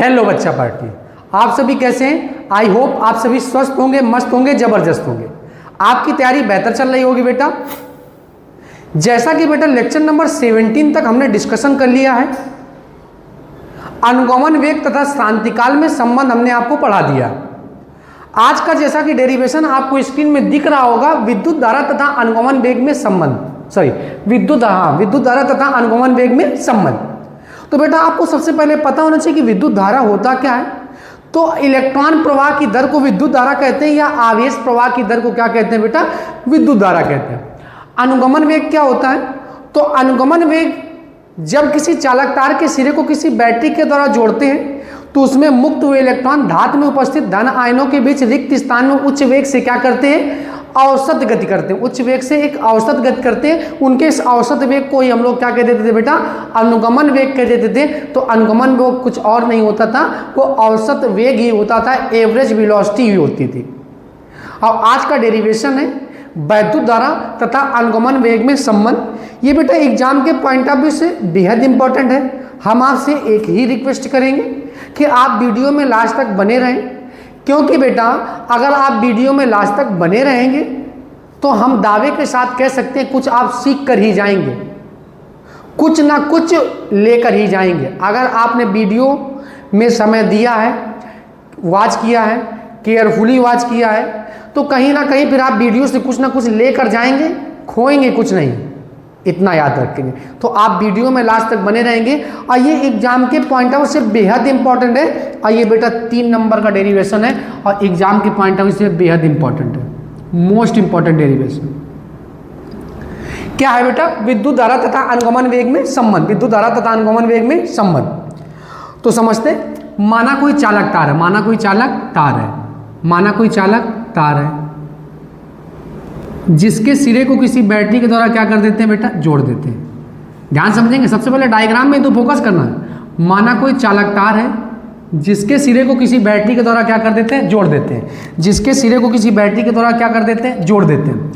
Hello बच्चा party, आप सभी कैसे हैं? आई होप आप सभी स्वस्थ होंगे, मस्त होंगे, जबरदस्त होंगे। आपकी तैयारी बेहतर चल रही होगी बेटा। जैसा कि बेटा लेक्चर नंबर 17 तक हमने डिस्कशन कर लिया है, अनुगमन वेग तथा शांतिकाल में संबंध हमने आपको पढ़ा दिया। आज का जैसा कि डेरिवेशन आपको स्क्रीन में दिख रहा होगा, विद्युत धारा तथा अनुगमन वेग में संबंध, विद्युत धारा तथा अनुगमन वेग में संबंध। तो बेटा आपको सबसे पहले पता होना चाहिए कि विद्युत धारा होता क्या है। तो इलेक्ट्रॉन प्रवाह की दर को विद्युत धारा कहते हैं, या आवेश प्रवाह की दर को क्या कहते हैं बेटा? विद्युत धारा कहते हैं। अनुगमन वेग क्या होता है? तो अनुगमन वेग जब किसी चालक तार के सिरे को किसी बैटरी के द्वारा जोड़ते हैं तो उसमें मुक्त हुए इलेक्ट्रॉन धातु में उपस्थित धन आयनों के बीच रिक्त स्थान में उच्च वेग से क्या करते हैं? औसत गति करते हैं। उच्च वेग से एक औसत गति करते हैं। उनके इस औसत वेग को ही हम लोग क्या कह देते थे बेटा? अनुगमन वेग कह देते थे। तो अनुगमन वेग कुछ और नहीं होता था, वो औसत वेग ही होता था, एवरेज वेलोसिटी ही होती थी। और आज का डेरिवेशन है वैद्युत धारा तथा अनुगमन वेग में संबंध। ये बेटा एग्जाम के पॉइंट ऑफ व्यू से बेहद इंपॉर्टेंट है। हम आपसे एक ही रिक्वेस्ट करेंगे कि आप वीडियो में लास्ट तक बने रहें, क्योंकि बेटा अगर आप वीडियो में लास्ट तक बने रहेंगे तो हम दावे के साथ कह सकते हैं कुछ आप सीख कर ही जाएंगे, कुछ ना कुछ लेकर ही जाएंगे। अगर आपने वीडियो में समय दिया है, वॉच किया है, केयरफुली वॉच किया है, तो कहीं ना कहीं फिर आप वीडियो से कुछ ना कुछ लेकर जाएंगे, खोएंगे कुछ नहीं, इतना याद रखेंगे। तो आप वीडियो में लास्ट तक बने रहेंगे और ये एग्जाम के पॉइंट ऑफ व्यू से बेहद इंपॉर्टेंट है। और ये बेटा 3 नंबर का डेरिवेशन है और एग्जाम के पॉइंट ऑफ व्यू से बेहद इंपॉर्टेंट है, मोस्ट इंपॉर्टेंट डेरिवेशन। क्या है बेटा? विद्युत धारा तथा अनुगमन वेग में संबंध। विद्युत धारा तथा अनुगमन वेग में संबंध तो समझते, माना कोई चालक तार है, माना कोई चालक तार है, माना कोई चालक तार है जिसके सिरे को किसी बैटरी के द्वारा क्या कर देते हैं बेटा? जोड़ देते हैं। ध्यान समझेंगे, सबसे पहले डायग्राम में तो फोकस करना है। माना कोई चालक तार है जिसके सिरे को किसी बैटरी के द्वारा क्या कर देते हैं? जोड़ देते हैं। जिसके सिरे को किसी बैटरी के द्वारा क्या कर देते हैं? जोड़ देते हैं।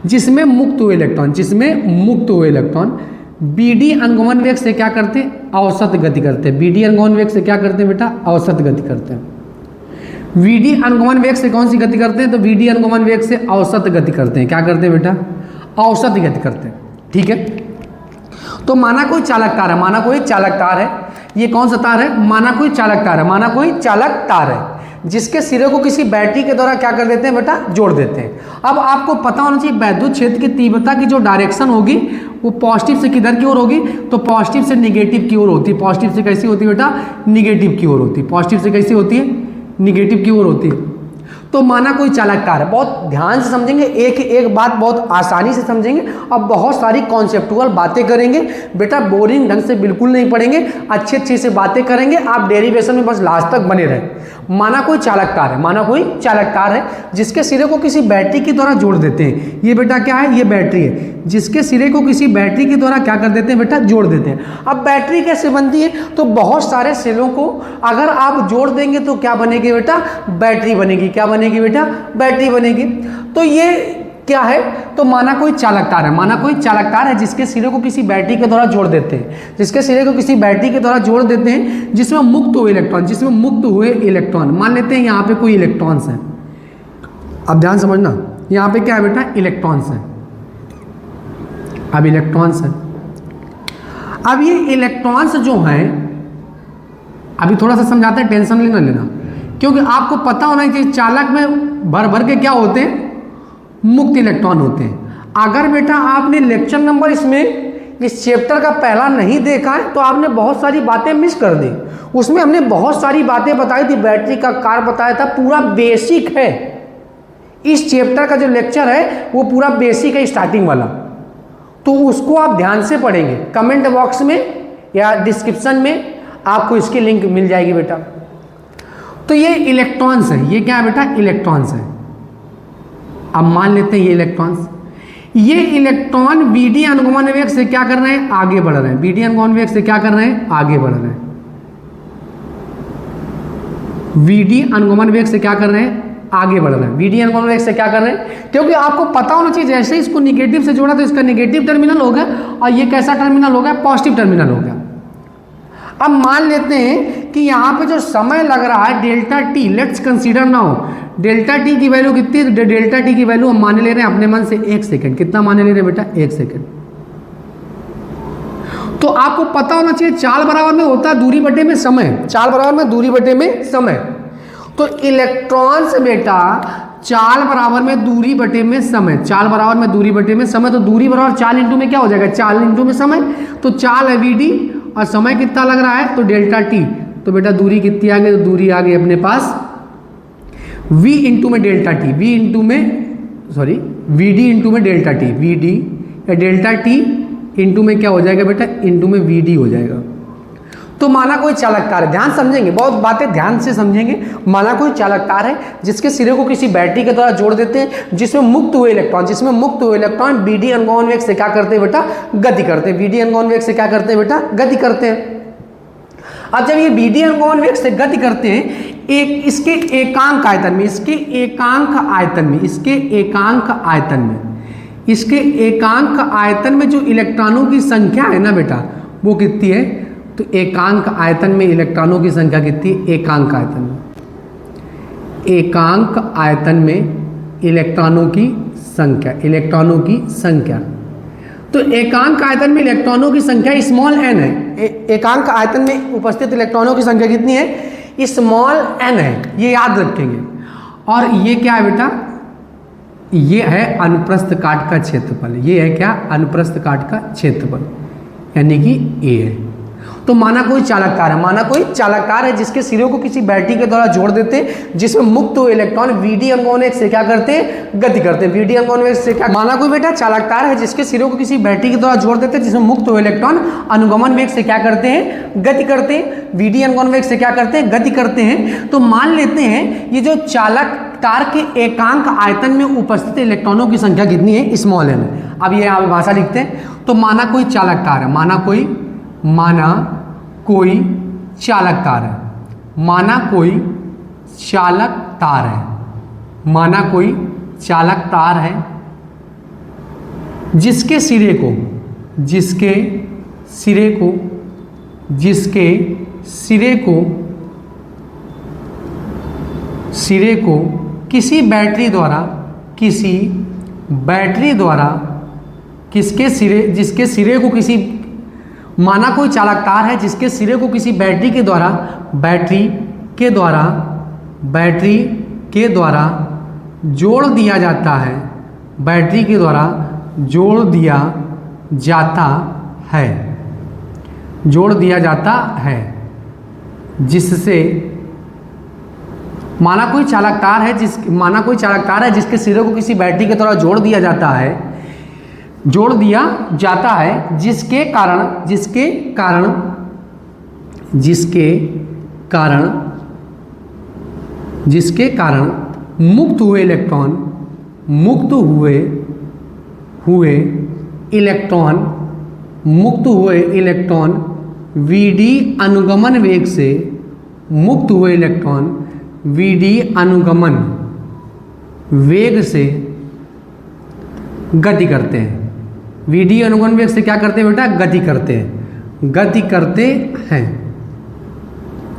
जिसमें मुक्त हुए इलेक्ट्रॉन, जिसमें मुक्त हुए इलेक्ट्रॉन बीडी अनुगमन वेग से क्या करते हैं? औसत गति करते हैं। बीडी अनुगमन वेग से क्या करते हैं बेटा? औसत गति करते हैं। वीडी अनुगमन वेग से कौन सी गति करते हैं? तो वीडी अनुगमन वेग से औसत गति करते हैं। क्या करते हैं बेटा? औसत गति करते हैं। ठीक है, तो माना कोई चालक तार है, माना कोई चालक तार है, ये कौन सा तार है? माना कोई चालक तार है, माना कोई चालक तार है जिसके सिरे को किसी बैटरी के द्वारा क्या कर देते हैं बेटा? जोड़ देते हैं। अब आपको पता होना चाहिए वैद्युत क्षेत्र की तीव्रता की जो डायरेक्शन होगी वो पॉजिटिव से किधर की ओर होगी? तो पॉजिटिव से निगेटिव की ओर होती है। पॉजिटिव से कैसी होती है बेटा? निगेटिव की ओर होती है। पॉजिटिव से कैसी होती है? निगेटिव की ओर होती है। तो माना कोई चालक तार है, बहुत ध्यान से समझेंगे, एक एक बात बहुत आसानी से समझेंगे और बहुत सारी कॉन्सेप्टुअल बातें करेंगे बेटा। बोरिंग ढंग से बिल्कुल नहीं पढ़ेंगे, अच्छी अच्छी से बातें करेंगे। आप डेरिवेशन में बस लास्ट तक बने रहें। माना कोई चालक तार है, माना कोई चालक तार है जिसके सिरे को किसी बैटरी के द्वारा जोड़ देते हैं। ये बेटा क्या है? ये बैटरी है जिसके सिरे को किसी बैटरी के द्वारा क्या कर देते हैं बेटा? जोड़ देते हैं। अब बैटरी कैसे बनती है? तो बहुत सारे सेलों को अगर आप जोड़ देंगे तो क्या बनेगी बेटा? बैटरी बनेगी। क्या बनेगी बेटा? बैटरी बनेगी। तो ये क्या है? तो माना कोई चालक तार है, माना कोई चालक तार है जिसके सिरे को किसी बैटरी के द्वारा जोड़ देते हैं, जिसके सिरे को किसी बैटरी के द्वारा जोड़ देते हैं, जिसमें मुक्त हुए इलेक्ट्रॉन, जिसमें मुक्त हुए इलेक्ट्रॉन, मान लेते हैं यहाँ पे कोई इलेक्ट्रॉन्स हैं। अब ध्यान समझना, यहाँ पे क्या है बेटा? इलेक्ट्रॉन्स हैं। अब इलेक्ट्रॉन्स हैं, अब ये इलेक्ट्रॉन्स जो हैं, अभी थोड़ा सा समझाते हैं, टेंशन लेना, क्योंकि आपको पता होना चाहिए चालक में भर भर के क्या होते हैं? मुक्त इलेक्ट्रॉन होते हैं। अगर बेटा आपने लेक्चर नंबर इसमें इस चैप्टर का पहला नहीं देखा है तो आपने बहुत सारी बातें मिस कर दी। उसमें हमने बहुत सारी बातें बताई थी, बैटरी का कार्य बताया था, पूरा बेसिक है। इस चैप्टर का जो लेक्चर है वो पूरा बेसिक है, स्टार्टिंग वाला। तो उसको आप ध्यान से पढ़ेंगे। कमेंट बॉक्स में या डिस्क्रिप्शन में आपको इसकी लिंक मिल जाएगी बेटा। तो ये इलेक्ट्रॉन्स है, ये क्या है बेटा? इलेक्ट्रॉन्स है। अब मान लेते हैं ये इलेक्ट्रॉन्स, ये इलेक्ट्रॉन बीडी अनुगमन वेग से क्या कर रहे हैं? आगे बढ़ रहे हैं। बीडी अनुगमन वेग से क्या कर रहे हैं? आगे बढ़ रहे हैं। बीडी अनुगमन वेग से क्या कर रहे हैं? आगे बढ़ रहे हैं। बीडी अनुगमन वेग से क्या कर रहे हैं? क्योंकि आपको पता होना चाहिए जैसे इसको निगेटिव से जोड़ा तो इसका निगेटिव टर्मिनल हो गया और ये कैसा टर्मिनल हो गया? पॉजिटिव टर्मिनल हो गया। अब मान लेते हैं कि यहाँ पे जो समय लग रहा है delta T, let's consider now delta T की वैल्यू कितनी है? डेल्टा टी की वैल्यू हम मान ले रहे हैं अपने मन से 1 सेकंड। कितना मान ले रहे हैं बेटा? 1 सेकंड। तो आपको पता होना चाहिए चाल बराबर में होता है दूरी बटे में समय, चाल बराबर में दूरी बटे में समय। तो इलेक्ट्रॉन से बेटा चाल बराबर में दूरी बटे में समय, चाल बराबर में दूरी बटे में समय, तो दूरी बराबर चाल इंटू में क्या हो जाएगा? चाल इंटू में समय। तो चाल है वी डी और समय कितना लग रहा है? तो डेल्टा टी। तो बेटा दूरी कितनी आ गई? तो दूरी आ गई अपने पास v इंटू में डेल्टा टी, v इंटू में सॉरी वी डी इंटू में डेल्टा टी, वी डी या डेल्टा टी इंटू में क्या हो जाएगा बेटा? इंटू में वी डी हो जाएगा। तो माना कोई चालक तार है, ध्यान समझेंगे, बहुत बातें ध्यान से समझेंगे। माना कोई चालक तार है जिसके सिरे को किसी बैटरी के द्वारा जोड़ देते हैं, जिसमें मुक्त हुए इलेक्ट्रॉन बी डी अनुगमन वेग से क्या करते हैं बेटा? गति करते हैं। बी डी अनुगमन वेग से क्या करते हैं बेटा? गति करते हैं। अब जब ये बी डी अनुगमन वेग से गति करते हैं इसके एकांक आयतन में, इसके एकांक आयतन में जो इलेक्ट्रॉनों की संख्या है ना बेटा, वो कितनी है? तो एकांक आयतन में इलेक्ट्रॉनों की संख्या कितनी है? एकांक आयतन में इलेक्ट्रॉनों की संख्या, तो एकांक आयतन में इलेक्ट्रॉनों की संख्या स्मॉल n है। एकांक आयतन में उपस्थित इलेक्ट्रॉनों की संख्या कितनी है? स्मॉल n है, ये याद रखेंगे। और ये क्या है बेटा? ये है अनुप्रस्थ काट का क्षेत्रफल। ये है क्या? अनुप्रस्थ काट का क्षेत्रफल, यानी कि A है। तो माना कोई चालक तार है जिसके सिरों को किसी बैटरी के द्वारा जोड़ देते हैं, जिसमें मुक्त हुए इलेक्ट्रॉन वीडी अनुगमन वेग से क्या करते हैं? गति करते हैं। वीडी अनुगमन वेग से क्या? माना कोई बेटा चालक तार है जिसके सिरों को किसी बैटरी के द्वारा जोड़ देते हैं, जिसमें मुक्त हुए इलेक्ट्रॉन अनुगमन वेग से क्या करते हैं? गति करते हैं। वीडी अनुगमन वेग से क्या करते हैं? गति करते हैं। तो मान लेते हैं ये जो चालक तार के एकांक आयतन में उपस्थित इलेक्ट्रॉनों की संख्या कितनी है? Small n। अब ये आप भाषा लिखते हैं। तो माना कोई चालक तार है, माना कोई चालक तार है, जिसके सिरे को किसी बैटरी द्वारा जिसके सिरे को किसी माना कोई चालक तार है जिसके सिरे को किसी बैटरी के द्वारा जोड़ दिया जाता है, जिससे माना कोई चालक तार है जिसके सिरे को किसी बैटरी के द्वारा जोड़ दिया जाता है, जिसके कारण मुक्त हुए इलेक्ट्रॉन वीडी अनुगमन वेग से गति करते हैं। वीडी अनुगमन वेग से क्या करते हैं बेटा? गति करते हैं।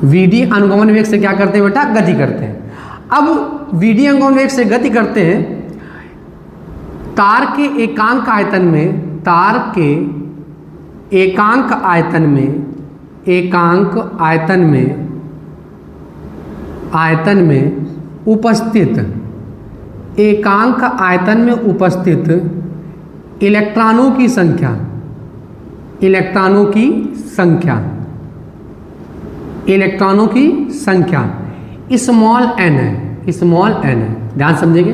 वीडी अनुगमन वेग से क्या करते हैं बेटा? गति करते हैं। अब वीडी अनुगमन वेग से गति करते हैं, तार के एकांक आयतन में उपस्थित इलेक्ट्रॉनों की संख्या स्मॉल n है। ध्यान समझेंगे।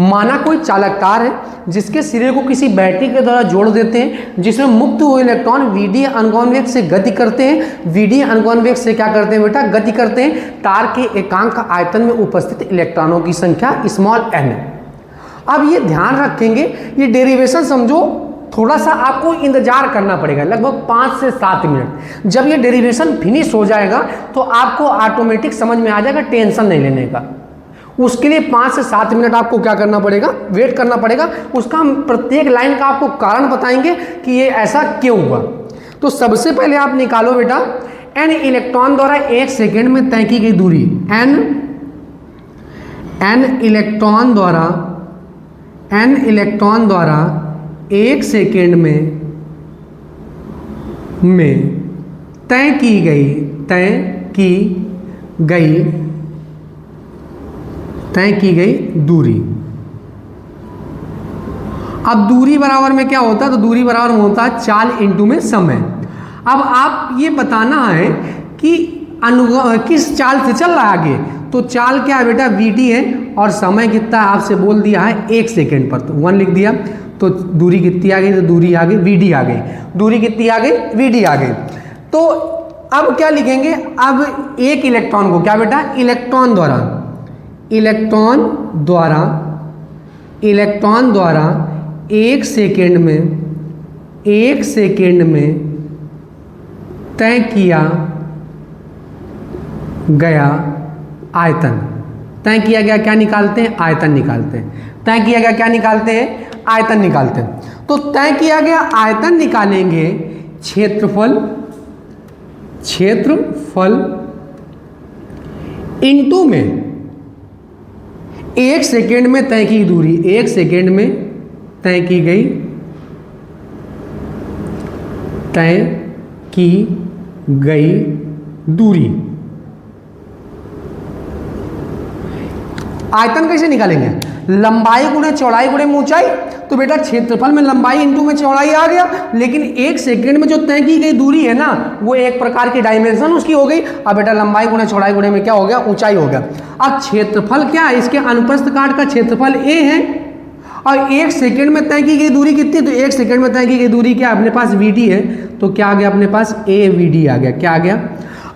माना कोई चालक तार है जिसके सिरे को किसी बैटरी के द्वारा जोड़ देते हैं, जिसमें मुक्त हुए इलेक्ट्रॉन वीडी अनुगमन वेग से गति करते हैं। वीडी अनुगमन वेग से क्या करते हैं बेटा? गति करते हैं। तार के एकांक आयतन में उपस्थित इलेक्ट्रॉनों की संख्या स्मॉल n है। अब ये ध्यान रखेंगे, ये डेरिवेशन समझो, थोड़ा सा आपको इंतजार करना पड़ेगा, लगभग 5 से 7 मिनट। जब ये डेरिवेशन फिनिश हो जाएगा तो आपको ऑटोमेटिक समझ में आ जाएगा, टेंशन नहीं लेने का। उसके लिए 5 से 7 मिनट आपको क्या करना पड़ेगा? वेट करना पड़ेगा। उसका हम प्रत्येक लाइन का आपको कारण बताएंगे कि ये ऐसा क्यों हुआ। तो सबसे पहले आप निकालो बेटा n इलेक्ट्रॉन द्वारा 1 सेकेंड में तय की गई दूरी, n इलेक्ट्रॉन द्वारा 1 सेकेंड में तय की गई दूरी। अब दूरी बराबर में क्या होता है, तो दूरी बराबर में होता है चाल इंटू में समय। अब आप ये बताना है कि किस चाल से चल रहा है आगे, तो चाल क्या है बेटा, vt है, और समय कितना आपसे बोल दिया है 1 सेकेंड पर, तो 1 लिख दिया, तो दूरी कितनी आ गई, तो दूरी आ गई vd आ गई, दूरी कितनी आ गई, vd आ गई। तो अब क्या लिखेंगे, अब एक इलेक्ट्रॉन को क्या बेटा, इलेक्ट्रॉन द्वारा 1 सेकेंड में तय किया गया आयतन, क्या निकालते हैं, आयतन निकालते हैं। तय किया गया क्या निकालते हैं, आयतन निकालते हैं। तो तय किया गया आयतन निकालेंगे, क्षेत्रफल इंटू में 1 सेकेंड में तय की दूरी, 1 सेकेंड में तय की गई दूरी। आयतन कैसे निकालेंगे, लंबाई गुणे चौड़ाई गुणे ऊंचाई, तो बेटा क्षेत्रफल में लंबाई इंटू में चौड़ाई आ गया, लेकिन 1 सेकेंड में जो तय की गई दूरी है ना, वो एक प्रकार की डायमेंशन उसकी हो गई। अब बेटा लंबाई गुणे चौड़ाई गुणे में क्या हो गया, ऊंचाई हो गया। अब क्षेत्रफल क्या है, इसके अनुप्रस्थ काट का क्षेत्रफल a है, और 1 सेकेंड में तय की गई दूरी कितनी, तो 1 सेकेंड में तय की गई दूरी क्या अपने पास vd है, तो क्या आ गया अपने पास avd आ गया, क्या आ गया।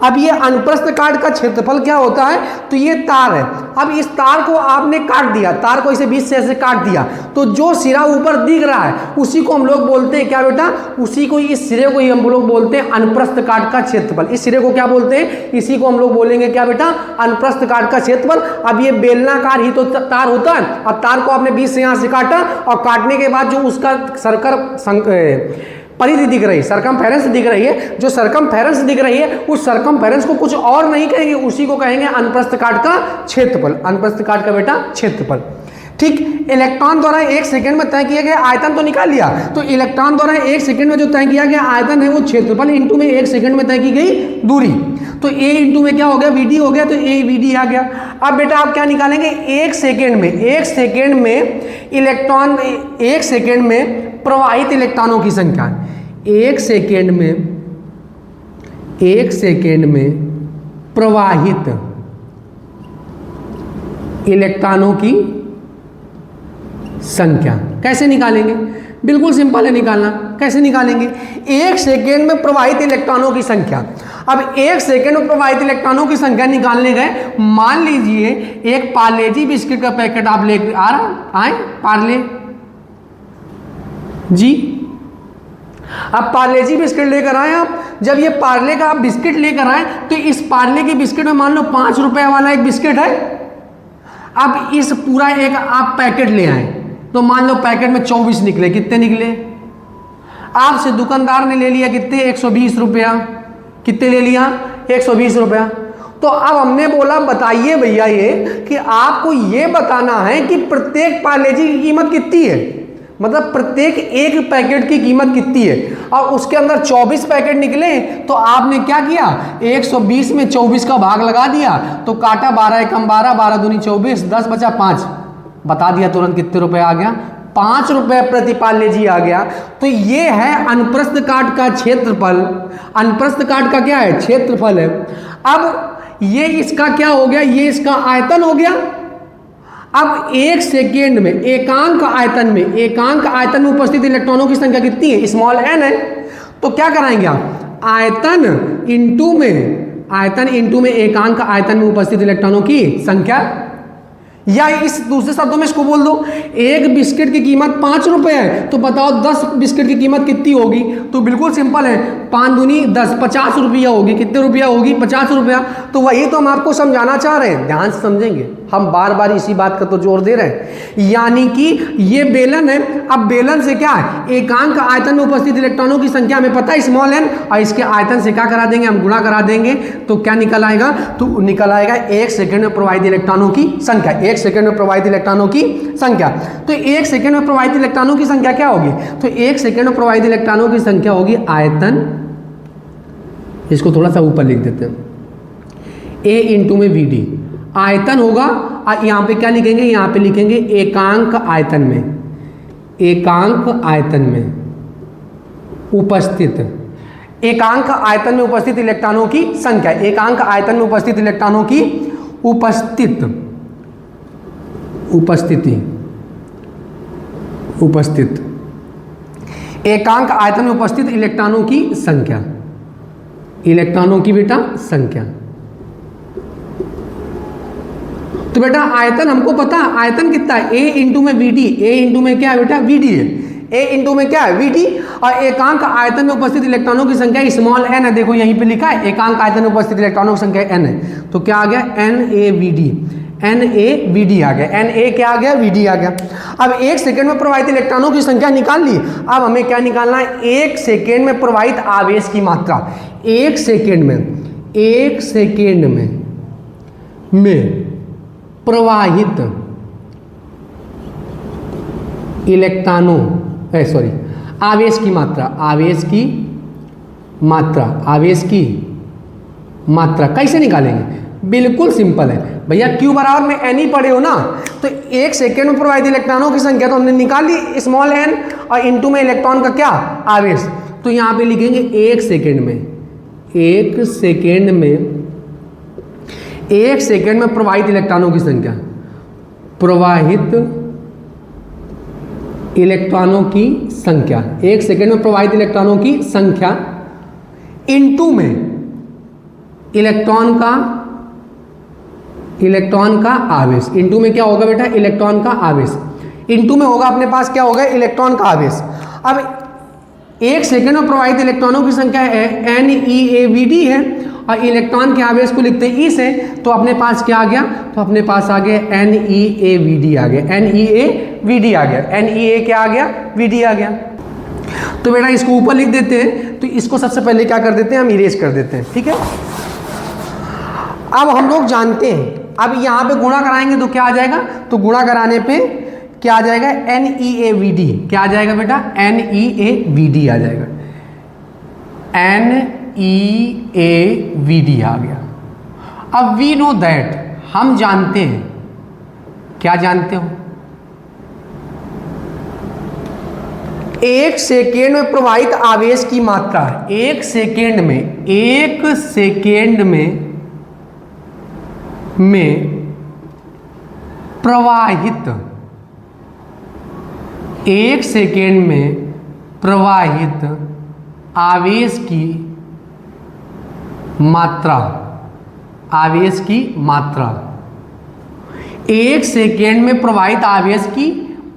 अब ये अनुप्रस्थ काट का क्षेत्रफल क्या होता है, तो ये तार है। अब इस तार को आपने काट दिया, तार को इसे बीच से ऐसे काट दिया, तो जो सिरा ऊपर दिख रहा है उसी को हम लोग बोलते हैं क्या बेटा, उसी को, इस सिरे को ही हम लोग बोलते हैं अनुप्रस्थ काट का क्षेत्रफल। इस सिरे को क्या बोलते हैं, इसी को हम लोग बोलेंगे क्या बेटा, अनुप्रस्थ काट का क्षेत्रफल। अब ये बेलनाकार ही तो तार होता है, अब तार को आपने बीच से यहाँ से काटा, और काटने के बाद जो उसका परिधि दिख रही है, सरकमफेरेंस दिख रही है, जो सरकमफेरेंस दिख रही है, उस सरकमफेरेंस को कुछ और नहीं कहेंगे, उसी को कहेंगे अनुप्रस्थ काट का क्षेत्रफल, अनुप्रस्थ काट का बेटा क्षेत्रफल। ठीक, इलेक्ट्रॉन द्वारा 1 सेकेंड में तय किया गया आयतन तो निकाल लिया, तो इलेक्ट्रॉन द्वारा 1 सेकेंड में जो तय किया गया आयतन है वो क्षेत्रफल इंटू में 1 सेकेंड में तय की गई दूरी, तो a इंटू में क्या हो गया, vd हो गया, तो a vd आ गया। अब बेटा आप क्या निकालेंगे, 1 सेकेंड में इलेक्ट्रॉन, 1 सेकेंड में प्रवाहित इलेक्ट्रॉनों की संख्या, 1 सेकेंड में प्रवाहित इलेक्ट्रॉनों की संख्या कैसे निकालेंगे, बिल्कुल सिंपल है निकालना। कैसे निकालेंगे, 1 सेकेंड में प्रवाहित इलेक्ट्रॉनों की संख्या। अब 1 सेकेंड में प्रवाहित इलेक्ट्रॉनों की संख्या निकालने गए, मान लीजिए एक पार्ले जी बिस्किट का पैकेट आप लेकर आए, पार्ले जी, अब पार्ले जी बिस्किट लेकर आए आप, जब ये पार्ले का आप बिस्किट लेकर आए, तो इस पार्ले के बिस्किट में मान लो 5 रुपए वाला एक बिस्किट है। अब इस पूरा एक आप पैकेट ले आए, तो मान लो पैकेट में 24 निकले, कितने निकले, आपसे दुकानदार ने ले लिया कितने, 120 रुपया, कितने ले लिया, 120 रुपया। तो अब हमने बोला बताइए भैया ये कि आपको ये बताना है कि प्रत्येक पार्ले जी की कीमत कितनी है, मतलब प्रत्येक एक पैकेट की कीमत कितनी है, और उसके अंदर 24 पैकेट निकले, तो आपने क्या किया, 120 में 24 का भाग लगा दिया, तो काटा 12 एकम 12, 12 दूनी 24, 10 बचा 5, बता दिया तुरंत कितने रुपए आ गया, 5 रुपए प्रति पार्ले जी आ गया। तो ये है अनुप्रस्थ काट का क्षेत्रफल, अनुप्रस्थ काट का क्या है, क्षेत्रफल है। अब ये इसका क्या हो गया, ये इसका आयतन हो गया। अब 1 सेकेंड में एकांक आयतन में उपस्थित इलेक्ट्रॉनों की संख्या कितनी है, स्मॉल n है। तो क्या कराएंगे आप, आयतन इंटू में एकांक आयतन में उपस्थित इलेक्ट्रॉनों की संख्या, या इस दूसरे शब्दों में इसको बोल दो, एक बिस्किट की कीमत 5 रुपए है, तो बताओ 10 बिस्किट की कीमत कितनी होगी। तो बिल्कुल सिंपल है, 5 दूनी 10, 50 रुपया होगी। कितने रुपया होगी? 50 रुपया। तो वही तो हम आपको समझाना चाह रहे हैं, ध्यान से समझेंगे, हम बार बार इसी बात का तो जोर दे रहे हैं। यानी कि ये बेलन है। अब बेलन से क्या है, एकांक आयतन में उपस्थित इलेक्ट्रॉनों की संख्या हमें पता है स्मॉल एन, और इसके आयतन से क्या करा देंगे, हम गुणा करा देंगे। तो क्या निकल आएगा? तो निकल आएगा 1 सेकंड में प्रवाहित इलेक्ट्रॉनों की संख्या। 1 सेकंड में प्रवाहित इलेक्ट्रॉनों की संख्या। तो 1 सेकंड में प्रवाहित इलेक्ट्रॉनों की संख्या क्या होगी? तो 1 सेकंड में प्रवाहित इलेक्ट्रॉनों की संख्या होगी आयतन, इसको थोड़ा सा ऊपर लिख देते हैं, A इंटू में VD आयतन होगा। यहां पे क्या लिखेंगे? यहां पे लिखेंगे एकांक आयतन में, एकांक आयतन में उपस्थित, एकांक आयतन में उपस्थित इलेक्ट्रॉनों की संख्या, एकांक आयतन में उपस्थित इलेक्ट्रॉनों की उपस्थिति, एकांक आयतन में उपस्थित इलेक्ट्रॉनों की संख्या, इलेक्ट्रॉनों की बेटा संख्या। तो बेटा आयतन हमको पता, आयतन कितना है? A इंटू में VD, A इंटू में क्या है बेटा? VD है। A इंटू में क्या है? VD। और एकांक आयतन में उपस्थित इलेक्ट्रॉनों की संख्या स्मॉल n है, देखो यहीं पे लिखा है एकांक आयतन में उपस्थित इलेक्ट्रॉनों की संख्या n है। तो क्या आ गया? NaVD, NaVD आ गया, Na क्या आ गया? VD आ गया। अब 1 सेकेंड में प्रवाहित इलेक्ट्रॉनों की संख्या निकाल ली। अब हमें क्या निकालना है? 1 सेकेंड में प्रवाहित आवेश की मात्रा। 1 सेकेंड में प्रवाहित इलेक्ट्रॉनों, आवेश की मात्रा, आवेश की मात्रा कैसे निकालेंगे? बिल्कुल सिंपल है भैया, Q बराबर में n ही पढ़े हो ना, तो 1 सेकेंड में प्रवाहित इलेक्ट्रॉनों की संख्या तो हमने निकाल ली स्मॉल n, और इंटू में इलेक्ट्रॉन का क्या? आवेश। तो यहां पे लिखेंगे 1 सेकेंड में प्रवाहित इलेक्ट्रॉनों की संख्या, प्रवाहित इलेक्ट्रॉनों की संख्या, 1 सेकेंड में प्रवाहित इलेक्ट्रॉनों की संख्या इंटू में इलेक्ट्रॉन का आवेश। इंटू में क्या होगा बेटा? इलेक्ट्रॉन का आवेश। इंटू में होगा अपने पास क्या होगा? इलेक्ट्रॉन का आवेश। अब 1 सेकेंड में प्रवाहित इलेक्ट्रॉनों की संख्या है NeaVD है, और इलेक्ट्रॉन के आवेश को लिखते हैं E से, तो अपने पास क्या आ गया? तो अपने पास आ गया NeaVD आ गया, NeaVD आ गया, Na क्या आ गया? VD आ गया। तो बेटा इसको ऊपर लिख देते हैं, तो इसको सबसे पहले क्या कर देते हैं? हम इरेज कर देते हैं, ठीक है। अब हम लोग जानते हैं, अब यहां पे गुणा कराएंगे तो क्या आ जाएगा? तो गुणा कराने पे क्या आ जाएगा? NeaVD क्या आ जाएगा बेटा? NeaVD आ जाएगा, NeaVD आ गया। अब वी नो दैट, हम जानते हैं, क्या जानते हो? 1 सेकेंड में प्रवाहित आवेश की मात्रा, 1 सेकेंड में प्रवाहित, 1 सेकेंड में प्रवाहित आवेश की मात्रा, 1 सेकेंड में प्रवाहित आवेश की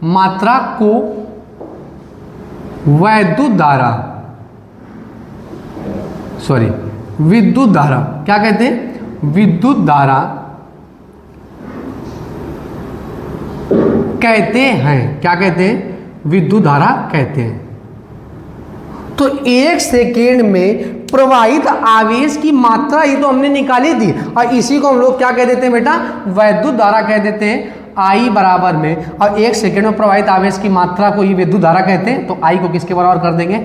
मात्रा को विद्युत धारा क्या कहते हैं? विद्युत धारा कहते हैं। क्या कहते हैं? विद्युत धारा कहते हैं। तो 1 सेकेंड में प्रवाहित आवेश की मात्रा ये तो हमने निकाली थी, और इसी को हम लोग क्या कह देते हैं बेटा? वैद्युत धारा कह देते हैं। I बराबर में, और 1 सेकेंड में प्रवाहित आवेश की मात्रा को ये विद्युत धारा कहते हैं। तो I को किसके बराबर कर देंगे?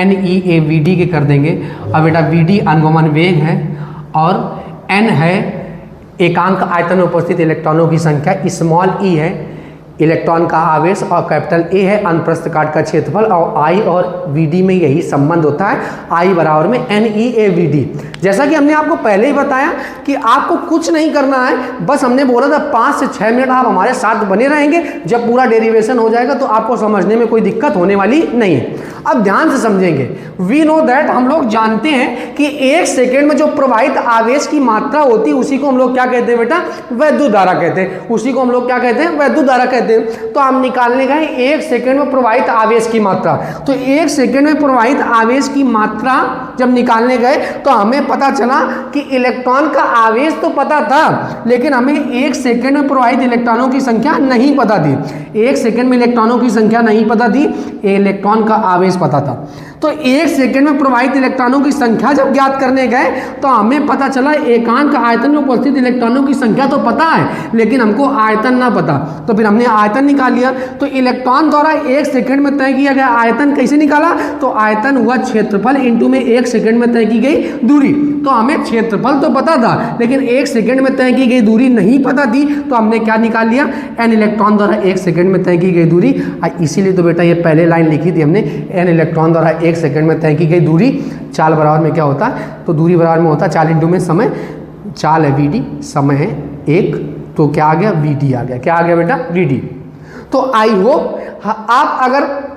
NeaVD के कर देंगे। अब बेटा VD अनुगमन वेग है, और N है एकांक आयतन में उपस्थित इलेक्ट्रॉनों की संख्या, स्मॉल e है इलेक्ट्रॉन का आवेश और कैपिटल ए है अनुप्रस्थ काट का क्षेत्रफल, और आई और वीडी में यही संबंध होता है, आई बराबर में NeAVD। जैसा कि हमने आपको पहले ही बताया कि आपको कुछ नहीं करना है, बस हमने बोला था 5 से 6 मिनट आप हमारे साथ बने रहेंगे, जब पूरा डेरिवेशन हो जाएगा तो आपको समझने में कोई दिक्कत होने वाली नहीं है। अब ध्यान से समझेंगे, वी नो दैट, हम लोग जानते हैं कि 1 सेकेंड में जो प्रवाहित आवेश की मात्रा होती है उसी को हम लोग क्या कहते हैं बेटा, वैद्युत धारा कहते हैं, उसी को हम लोग क्या कहते हैं, वैद्युत धारा कहते हैं। तो हम निकालने गए 1 सेकेंड में प्रवाहित आवेश की मात्रा, तो 1 सेकेंड में प्रवाहित आवेश की मात्रा जब निकालने गए तो हमें पता चला कि इलेक्ट्रॉन का आवेश तो पता था, लेकिन हमें 1 सेकेंड में प्रवाहित इलेक्ट्रॉनों की संख्या नहीं पता थी। 1 सेकेंड में इलेक्ट्रॉनों की संख्या नहीं पता थी, इलेक्ट्रॉन का आवेश पता था। तो 1 सेकेंड में प्रवाहित इलेक्ट्रॉनों की संख्या जब ज्ञात करने गए तो हमें पता चला एकांक आयतन में उपस्थित इलेक्ट्रॉनों की संख्या तो पता है, लेकिन हमको आयतन ना पता। तो फिर हमने आयतन निकाल लिया। तो इलेक्ट्रॉन द्वारा 1 सेकेंड में तय किया गया आयतन कैसे निकाला, तो आयतन हुआ क्षेत्रफल इंटू में 1 सेकेंड में तय की गई दूरी। तो हमें क्षेत्रफल तो पता था, लेकिन 1 सेकेंड में तय की गई दूरी नहीं पता थी, तो हमने क्या निकाल लिया, n इलेक्ट्रॉन द्वारा 1 सेकेंड में तय की गई दूरी। इसीलिए तो बेटा ये पहले लाइन लिखी थी हमने, n इलेक्ट्रॉन द्वारा 1 सेकेंड में तय की गई दूरी। चाल बराबर में क्या होता है, तो दूरी बराबर में होता है चाल इंटू में समय, चाल है VD, समय है 1, तो क्या आ गया, VD आ गया। क्या आ गया बेटा, VD। तो आई होप आप अगर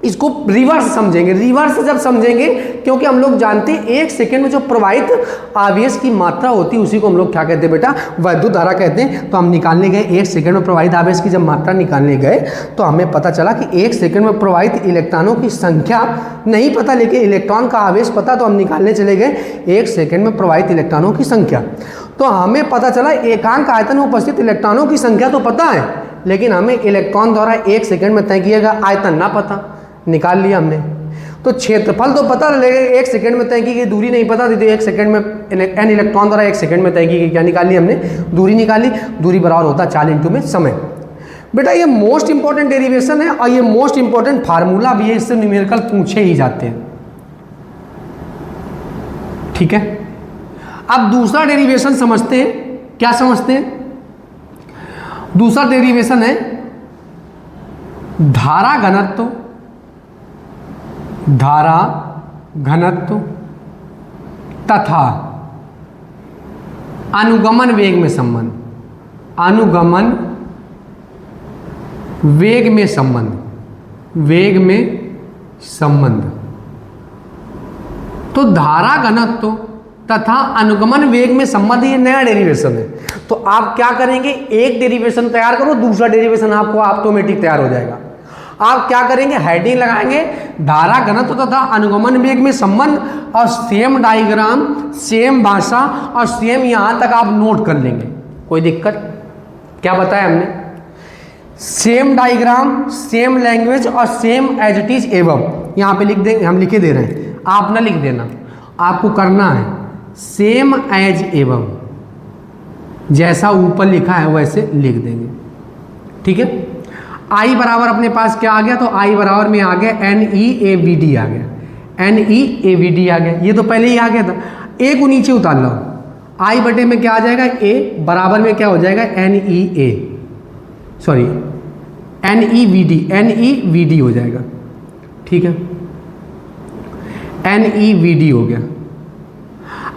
इसको रिवर्स समझेंगे, रिवर्स जब समझेंगे, क्योंकि हम लोग जानते हैं 1 सेकेंड में जो प्रवाहित आवेश की मात्रा होती है उसी को हम लोग क्या कहते हैं बेटा, वैद्युत धारा कहते हैं। तो हम निकालने गए 1 सेकेंड में प्रवाहित आवेश की जब मात्रा निकालने गए तो हमें पता चला कि 1 सेकेंड में प्रवाहित इलेक्ट्रॉनों की संख्या नहीं पता, लेकिन इलेक्ट्रॉन का आवेश पता, तो हम निकालने चले गए 1 सेकेंड में प्रवाहित इलेक्ट्रॉनों की संख्या। तो हमें पता चला एकांक आयतन में उपस्थित इलेक्ट्रॉनों की संख्या तो पता है, लेकिन हमें इलेक्ट्रॉन द्वारा 1 सेकेंड में तय किया गया आयतन ना पता, निकाल लिया हमने। तो क्षेत्रफल तो पता, लेकिन 1 सेकेंड में तय की गई दूरी नहीं पता थी, तो 1 सेकेंड में n इलेक्ट्रॉन द्वारा 1 सेकेंड में तय की गई क्या निकाल ली हमने, दूरी निकाली। दूरी बराबर होता है चाल इंटू में समय। बेटा ये मोस्ट इंपॉर्टेंट डेरिवेशन है और ये मोस्ट इंपॉर्टेंट फार्मूला भी है, इससे न्यूमेरिकल पूछे ही जाते हैं, ठीक है। अब दूसरा डेरिवेशन समझते हैं, क्या समझते हैं, दूसरा डेरिवेशन है धारा घनत्व, धारा घनत्व तथा अनुगमन वेग में संबंध, अनुगमन वेग में संबंध, वेग में संबंध। तो धारा घनत्व तथा अनुगमन वेग में संबंध, ये नया डेरिवेशन है। तो आप क्या करेंगे, एक डेरिवेशन तैयार करो, दूसरा डेरिवेशन आपको ऑटोमेटिक तैयार हो जाएगा। आप क्या करेंगे, हेडिंग लगाएंगे धारा घनत्व तथा अनुगमन वेग में संबंध, और सेम डायग्राम, सेम भाषा और सेम यहां तक आप नोट कर लेंगे, कोई दिक्कत। क्या बताया हमने, सेम डायग्राम, सेम लैंग्वेज और same as it is above, यहां पे लिख देंगे, हम लिखे दे रहे हैं, आप ना लिख देना, आपको करना है सेम एज एबव, जैसा ऊपर लिखा है वैसे लिख देंगे, ठीक है। आई बराबर अपने पास क्या आ गया, तो आई बराबर में आ गया NeAVD आ गया, NeAVD आ गया, ये तो पहले ही आ गया था। ए को नीचे उतार लो, आई बटे में क्या आ जाएगा, ए बराबर में क्या हो जाएगा, NeVD हो जाएगा, ठीक है, NeVD हो गया।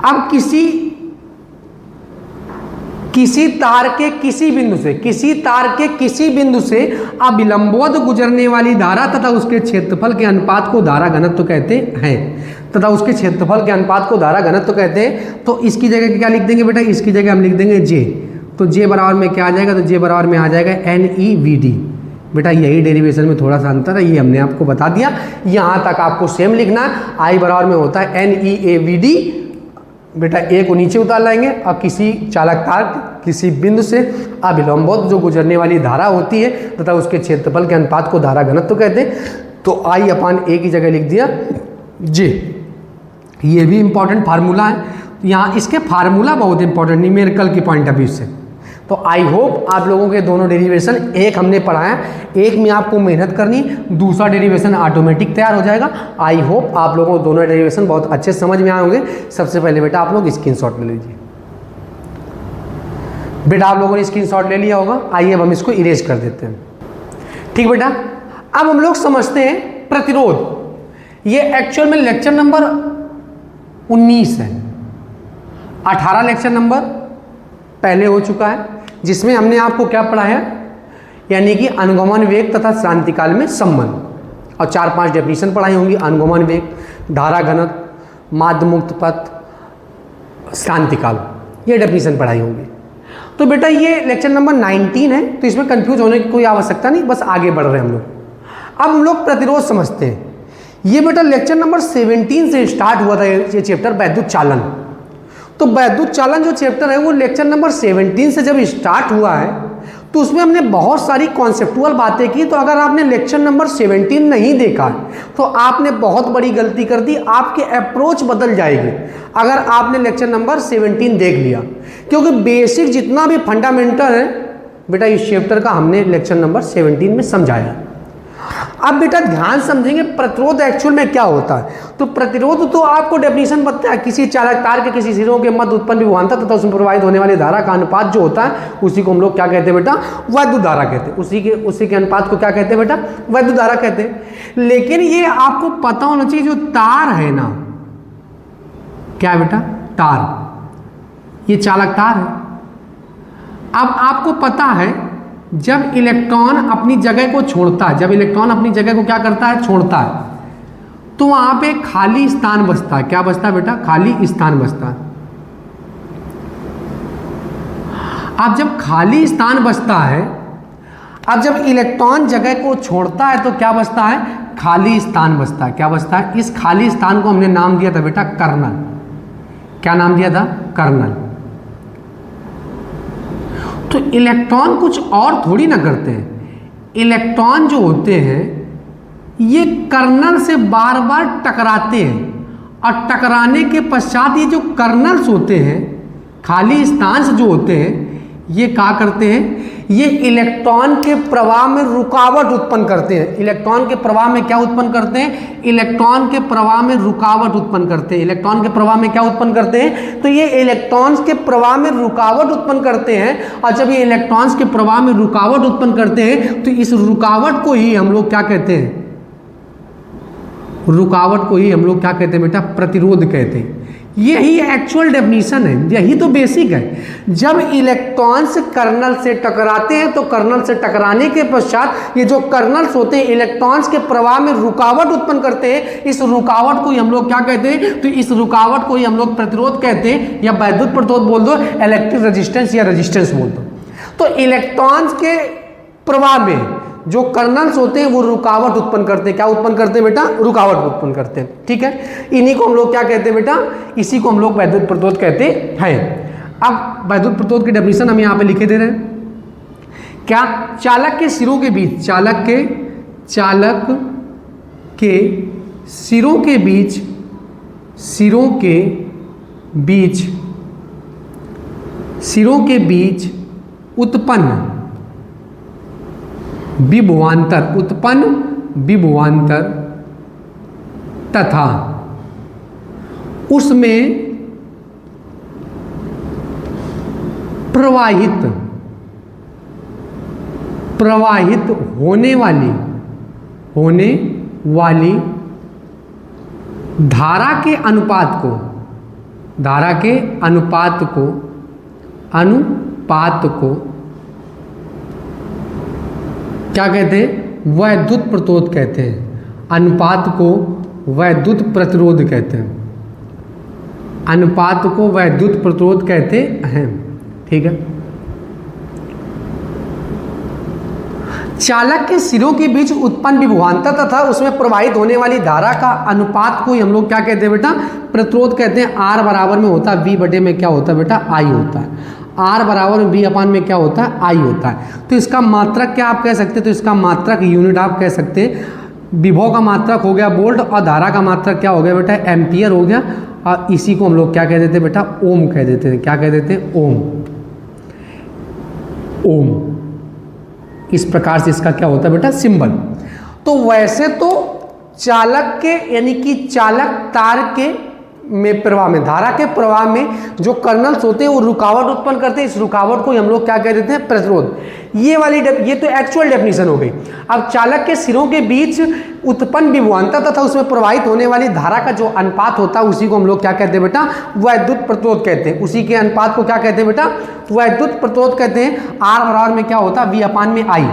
अब किसी तार के किसी बिंदु से अविलंबोत गुजरने वाली धारा तथा उसके क्षेत्रफल के अनुपात को धारा घनत्व कहते हैं, तो इसकी जगह क्या लिख देंगे बेटा, इसकी जगह हम लिख देंगे J। तो J बराबर में क्या आ जाएगा, तो J बराबर में आ जाएगा NeVD। बेटा यही डेरिवेशन में थोड़ा सा अंतर है, ये हमने आपको बता दिया, यहाँ तक आपको सेम लिखना है। आई बराबर में होता है NeAVD, बेटा ए को नीचे उतार लाएंगे और किसी चालक तार किसी बिंदु से अविलंबोत जो गुजरने वाली धारा होती है तथा उसके क्षेत्रफल के अनुपात को धारा घनत्व कहते हैं। तो आई अपान ए की जगह लिख दिया जे। ये भी इंपॉर्टेंट फार्मूला है, यहाँ इसके फार्मूला बहुत इंपॉर्टेंट न्यूमेरिकल की पॉइंट ऑफ व्यू से। तो आई होप आप लोगों के दोनों डेरिवेशन, एक हमने पढ़ाया, एक में आपको मेहनत करनी, दूसरा डेरिवेशन ऑटोमेटिक तैयार हो जाएगा। आई होप आप लोगों को दोनों डेरिवेशन बहुत अच्छे समझ में आए होंगे। सबसे पहले बेटा आप लोग स्क्रीनशॉट ले लीजिए। बेटा आप लोगों ने स्क्रीनशॉट ले लिया होगा, आइए अब हम इसको इरेज कर देते हैं। ठीक बेटा, अब हम लोग समझते हैं प्रतिरोध। ये एक्चुअल में लेक्चर नंबर 19 है। 18 लेक्चर नंबर पहले हो चुका है, जिसमें हमने आपको क्या पढ़ाया, यानी कि अनुगमन वेग तथा क्रांतिकाल में संबंध, और 4-5 डेफिनेशन पढ़ाई होंगी। अनुगमन वेग, धारा घनत्व, माध्य मुक्त पथ, क्रांतिकाल, ये डेफिनेशन पढ़ाई होंगी। तो बेटा ये लेक्चर नंबर 19 है, तो इसमें कंफ्यूज होने की कोई आवश्यकता नहीं, बस आगे बढ़ रहे हैं हम लोग। अब हम लोग प्रतिरोध समझते हैं। ये बेटा लेक्चर नंबर 17 से स्टार्ट हुआ था ये चैप्टर वैद्युत चालन। तो वैद्युत चालन जो चैप्टर है वो लेक्चर नंबर 17 से जब स्टार्ट हुआ है, तो उसमें हमने बहुत सारी कॉन्सेप्टुअल बातें की। तो अगर आपने लेक्चर नंबर 17 नहीं देखा तो आपने बहुत बड़ी गलती कर दी, आपकी अप्रोच बदल जाएगी अगर आपने लेक्चर नंबर 17 देख लिया, क्योंकि बेसिक जितना भी फंडामेंटल है बेटा इस चैप्टर का हमने लेक्चर नंबर 17 में समझाया। अब बेटा ध्यान समझेंगे प्रतिरोध एक्चुअल में क्या होता है। तो प्रतिरोध तो आपको डेफिनेशन पता है, किसी चालक तार के किसी सिरों के मध्य उत्पन्न विभवांतर तथा उसमें प्रवाहित होने वाली धारा का अनुपात जो होता है उसी को हम लोग क्या कहते हैं बेटा, वैद्युत धारा कहते हैं। उसी के अनुपात को क्या कहते हैं बेटा, वैद्युत धारा कहते हैं। लेकिन ये आपको पता होना चाहिए, जो तार है ना, क्या है बेटा, तार, ये चालक तार है। अब आपको पता है जब इलेक्ट्रॉन अपनी जगह को छोड़ता है, जब इलेक्ट्रॉन अपनी जगह को क्या करता है, छोड़ता है, तो वहां पे खाली स्थान बचता है। क्या बचता है बेटा, खाली स्थान बचता है। अब जब खाली स्थान बचता है, अब जब इलेक्ट्रॉन जगह को छोड़ता है तो क्या बचता है, खाली स्थान बचता है। क्या बचता है, इस खाली स्थान को हमने नाम दिया था बेटा कर्नल। क्या नाम दिया था, कर्नल। तो इलेक्ट्रॉन कुछ और थोड़ी ना करते हैं, इलेक्ट्रॉन जो होते हैं ये कर्नल से बार बार टकराते हैं, और टकराने के पश्चात ये जो कर्नल्स होते हैं, खाली स्थान जो होते हैं, ये क्या करते हैं, ये इलेक्ट्रॉन के प्रवाह में रुकावट उत्पन्न करते हैं। इलेक्ट्रॉन के प्रवाह में क्या उत्पन्न करते हैं, इलेक्ट्रॉन के प्रवाह में रुकावट उत्पन्न करते हैं। इलेक्ट्रॉन के प्रवाह में क्या उत्पन्न करते हैं, तो ये इलेक्ट्रॉन्स के प्रवाह में रुकावट उत्पन्न करते हैं। और जब ये इलेक्ट्रॉन्स के प्रवाह में रुकावट उत्पन्न करते हैं तो इस रुकावट को ही हम लोग क्या कहते हैं, रुकावट को ही हम लोग क्या कहते हैं बेटा, प्रतिरोध कहते हैं। यही एक्चुअल डेफिनेशन है, यही तो बेसिक है। जब इलेक्ट्रॉन्स कर्नल से टकराते हैं तो कर्नल से टकराने के पश्चात ये जो कर्नल्स होते हैं इलेक्ट्रॉन्स के प्रवाह में रुकावट उत्पन्न करते हैं। इस रुकावट को ही हम लोग क्या कहते हैं, तो इस रुकावट को ही हम लोग प्रतिरोध कहते हैं, या वैद्युत प्रतिरोध बोल दो, इलेक्ट्रिक रेजिस्टेंस या रेजिस्टेंस बोल दो। तो इलेक्ट्रॉन्स के प्रवाह में जो कर्नल्स होते हैं वो रुकावट उत्पन्न करते हैं। क्या उत्पन्न करते हैं बेटा, रुकावट उत्पन्न करते हैं। ठीक है, इन्हीं को हम लोग क्या कहते हैं बेटा, इसी को हम लोग वैद्युत प्रतिरोध कहते हैं। अब वैद्युत प्रतिरोध की डेफिनेशन हम यहाँ पे लिखे दे रहे हैं। क्या, चालक के सिरों के बीच, चालक के सिरों के बीच, सिरों के बीच उत्पन्न विभवांतर तथा उसमें प्रवाहित होने वाली धारा के अनुपात को क्या कहते हैं, वैद्युत प्रतिरोध कहते हैं। अनुपात को वैद्युत प्रतिरोध कहते हैं। अनुपात को वैद्युत प्रतिरोध कहते हैं। ठीक है, चालक के सिरों के बीच उत्पन्न विभवांतर तथा उसमें प्रवाहित होने वाली धारा का अनुपात को ही हम लोग क्या कहते हैं बेटा, प्रतिरोध कहते हैं। आर बराबर में होता है V बटे में क्या होता है बेटा, आई होता है। आर बराबर में बी अपान में क्या होता है, आई होता है। तो इसका मात्रक क्या आप कह सकते हैं, तो इसका मात्रक यूनिट आप कह सकते हैं। विभव का मात्रक हो गया वोल्ट, और धारा का मात्रक क्या हो गया बेटा, एम्पियर हो गया। और इसी को हम लोग क्या कह देते हैं बेटा, ओम कह देते हैं। क्या कह देते हैं, ओम। इस प्रकार से इसका क्या होता है बेटा, सिंबल। तो वैसे तो चालक के यानी कि चालक तार के में प्रवाह में, धारा के प्रवाह में जो कर्नल्स होते हैं वो रुकावट उत्पन्न करते हैं। इस रुकावट को हम लोग क्या कह देते हैं? प्रतिरोध। ये तो एक्चुअल डेफिनेशन हो गई। अब चालक के सिरों के बीच उत्पन्न विभवांतर तथा उसमें प्रवाहित होने वाली धारा का जो अनुपात होता है उसी को हम लोग क्या कहते हैं बेटा? वैद्युत प्रतिरोध कहते हैं। उसी के अनुपात को क्या कहते हैं बेटा? वैद्युत प्रतिरोध कहते हैं। आर बराबर में क्या होता है? वी अपान में आई।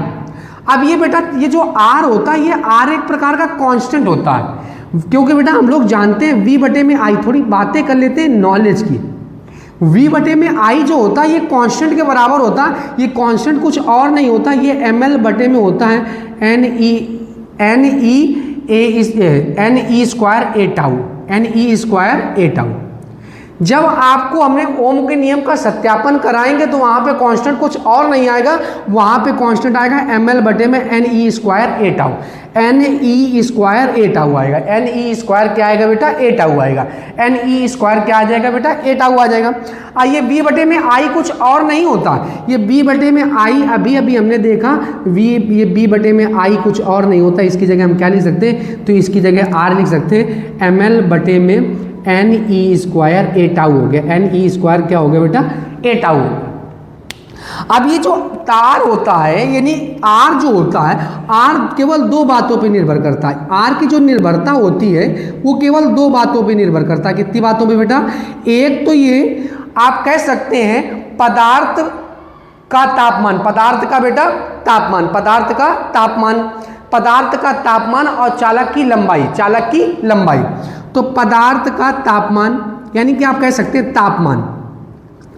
अब ये बेटा ये जो आर होता है ये आर एक प्रकार का कांस्टेंट होता है, क्योंकि बेटा हम लोग जानते हैं वी बटे में आई। थोड़ी बातें कर लेते हैं नॉलेज की। वी बटे में आई जो होता है ये कांस्टेंट के बराबर होता है। ये कांस्टेंट कुछ और नहीं होता, ये एम एल बटे में होता है एन ई स्क्वायर ए टाउ, एन ई स्क्वायर ए टाउ। जब आपको हमने ओम के नियम का सत्यापन कराएंगे तो वहां पे कांस्टेंट कुछ और नहीं आएगा, वहां पे कांस्टेंट आएगा एम एल बटे में एन ई स्क्वायर ए टाउ। एन ई स्क्वायर ए टाउ आएगा। एन ई स्क्वायर क्या आएगा बेटा? ए टाउ आएगा। एन ई स्क्वायर क्या आ जाएगा बेटा? ए टाउ आ जाएगा। ये बी बटे में आई कुछ और नहीं होता, ये बी बटे में आई अभी अभी हमने देखा ये बी बटे में आई कुछ और नहीं होता। इसकी जगह हम क्या लिख सकते हैं? तो इसकी जगह आर लिख सकते हैं। एम एल बटे में एन ई स्क्वायर ए टाउ हो गया। एन ई स्क्वायर क्या हो गया बेटा? ए टाउ हो गया। अब ये जो तार होता है यानी आर जो होता है, आर केवल दो बातों पे निर्भर करता है। आर की जो निर्भरता होती है वो केवल दो बातों पे निर्भर करता है। कितनी बातों पे बेटा? एक तो ये आप कह सकते हैं पदार्थ का तापमान, पदार्थ का बेटा तापमान, पदार्थ का तापमान, पदार्थ का तापमान और चालक की लंबाई, चालक की लंबाई। तो पदार्थ का तापमान यानी कि आप कह सकते हैं तापमान,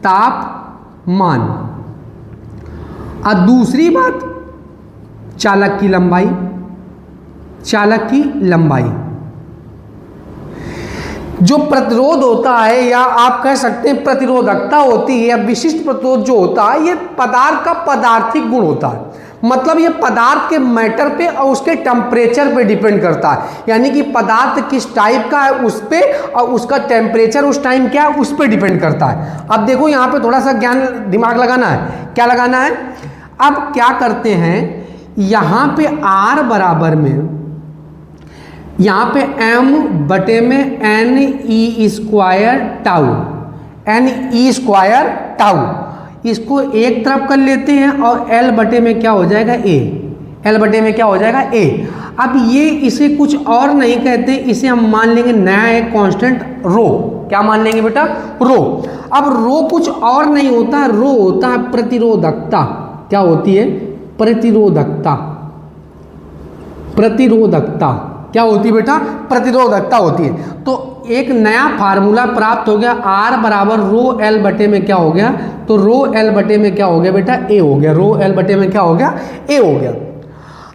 तापमान। और दूसरी बात चालक की लंबाई, चालक की लंबाई। जो प्रतिरोध होता है या आप कह सकते हैं प्रतिरोधकता होती है या विशिष्ट प्रतिरोध जो होता है ये पदार्थ का पदार्थिक गुण होता है। मतलब ये पदार्थ के मैटर पे और उसके टेम्परेचर पे डिपेंड करता है। यानी कि पदार्थ किस टाइप का है उस पे और उसका टेम्परेचर उस टाइम क्या है उस पे डिपेंड करता है। अब देखो यहाँ पे थोड़ा सा ज्ञान दिमाग लगाना है। क्या लगाना है? अब क्या करते हैं यहाँ पे आर बराबर में यहाँ पे m बटे में n e square tau, n e square tau, इसको एक तरफ कर लेते हैं और L बटे में क्या हो जाएगा? A, L बटे में क्या हो जाएगा? A। अब ये इसे कुछ और नहीं कहते, इसे हम मान लेंगे नया एक कांस्टेंट रो। क्या मान लेंगे बेटा? रो। अब रो कुछ और नहीं होता है, रो होता है प्रतिरोधकता। क्या होती है? प्रतिरोधकता। प्रतिरोधकता क्या होती है बेटा? प्रतिरोधकता होती है। तो एक नया फार्मूला प्राप्त हो गया, आर बराबर रो एल बटे में क्या हो गया? तो रो एल बटे में क्या हो गया बेटा? ए हो गया। रो एल बटे में क्या हो गया? ए हो गया।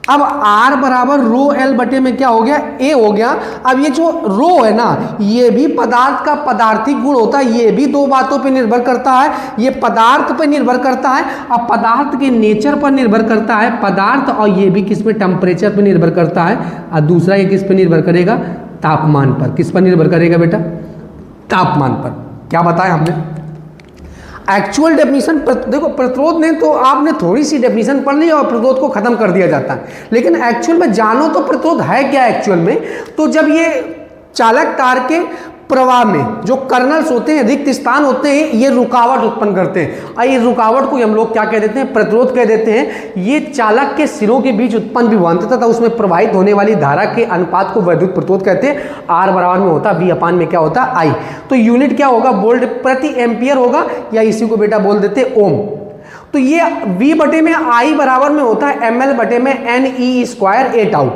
अब आर बराबर रो एल बटे में क्या हो गया? ए हो गया। अब ये जो रो है ना ये भी पदार्थ का पदार्थिक गुण होता है, ये भी दो बातों पे निर्भर करता है। ये पदार्थ पे निर्भर करता है और पदार्थ के नेचर पर निर्भर करता है पदार्थ, और ये भी किस पे? टेम्परेचर पे निर्भर करता है। और दूसरा ये किस पे निर्भर करेगा? तापमान पर। किस पर निर्भर करेगा बेटा? तापमान पर। क्या बताया हमने? एक्चुअल डेफिनेशन देखो, प्रतिरोध ने तो आपने थोड़ी सी डेफिनेशन पढ़ ली और प्रतिरोध को खत्म कर दिया जाता है, लेकिन एक्चुअल में जानो तो प्रतिरोध है क्या एक्चुअल में। तो जब ये चालक तार के प्रवाह में जो कर्नल्स होते हैं, रिक्त स्थान होते हैं, ये रुकावट उत्पन्न करते हैं और ये रुकावट को हम लोग क्या कह देते हैं? प्रतिरोध कह देते हैं। ये चालक के सिरों के बीच उत्पन्न विभवांतर तथा उसमें प्रवाहित होने वाली धारा के अनुपात को वैद्युत प्रतिरोध कहते हैं। आर बराबर में होता है वी अपान में क्या होता है? आई। तो यूनिट क्या होगा? वोल्ट प्रति एम्पियर होगा, या इसी को बेटा बोल देते ओम। तो ये वी बटे में आई बराबर में होता है एम एल बटे में एन ई स्क्वायर ए टाउ।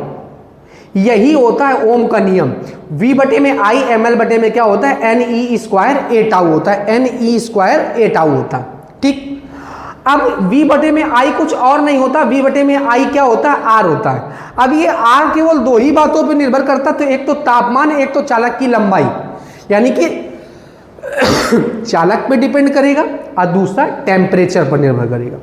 यही होता है ओम का नियम। V बटे में आई, एम एल बटे में क्या होता है? एन ई स्क्वायर ए टाउ होता है। एन ई स्क्वायर ए टाउ होता है। ठीक। अब V बटे में आई कुछ और नहीं होता, V बटे में आई क्या होता है? आर होता है। अब ये आर केवल दो ही बातों पे निर्भर करता है, तो एक तो तापमान, एक तो चालक की लंबाई, यानी कि चालक पे डिपेंड करेगा और दूसरा टेम्परेचर पर निर्भर करेगा।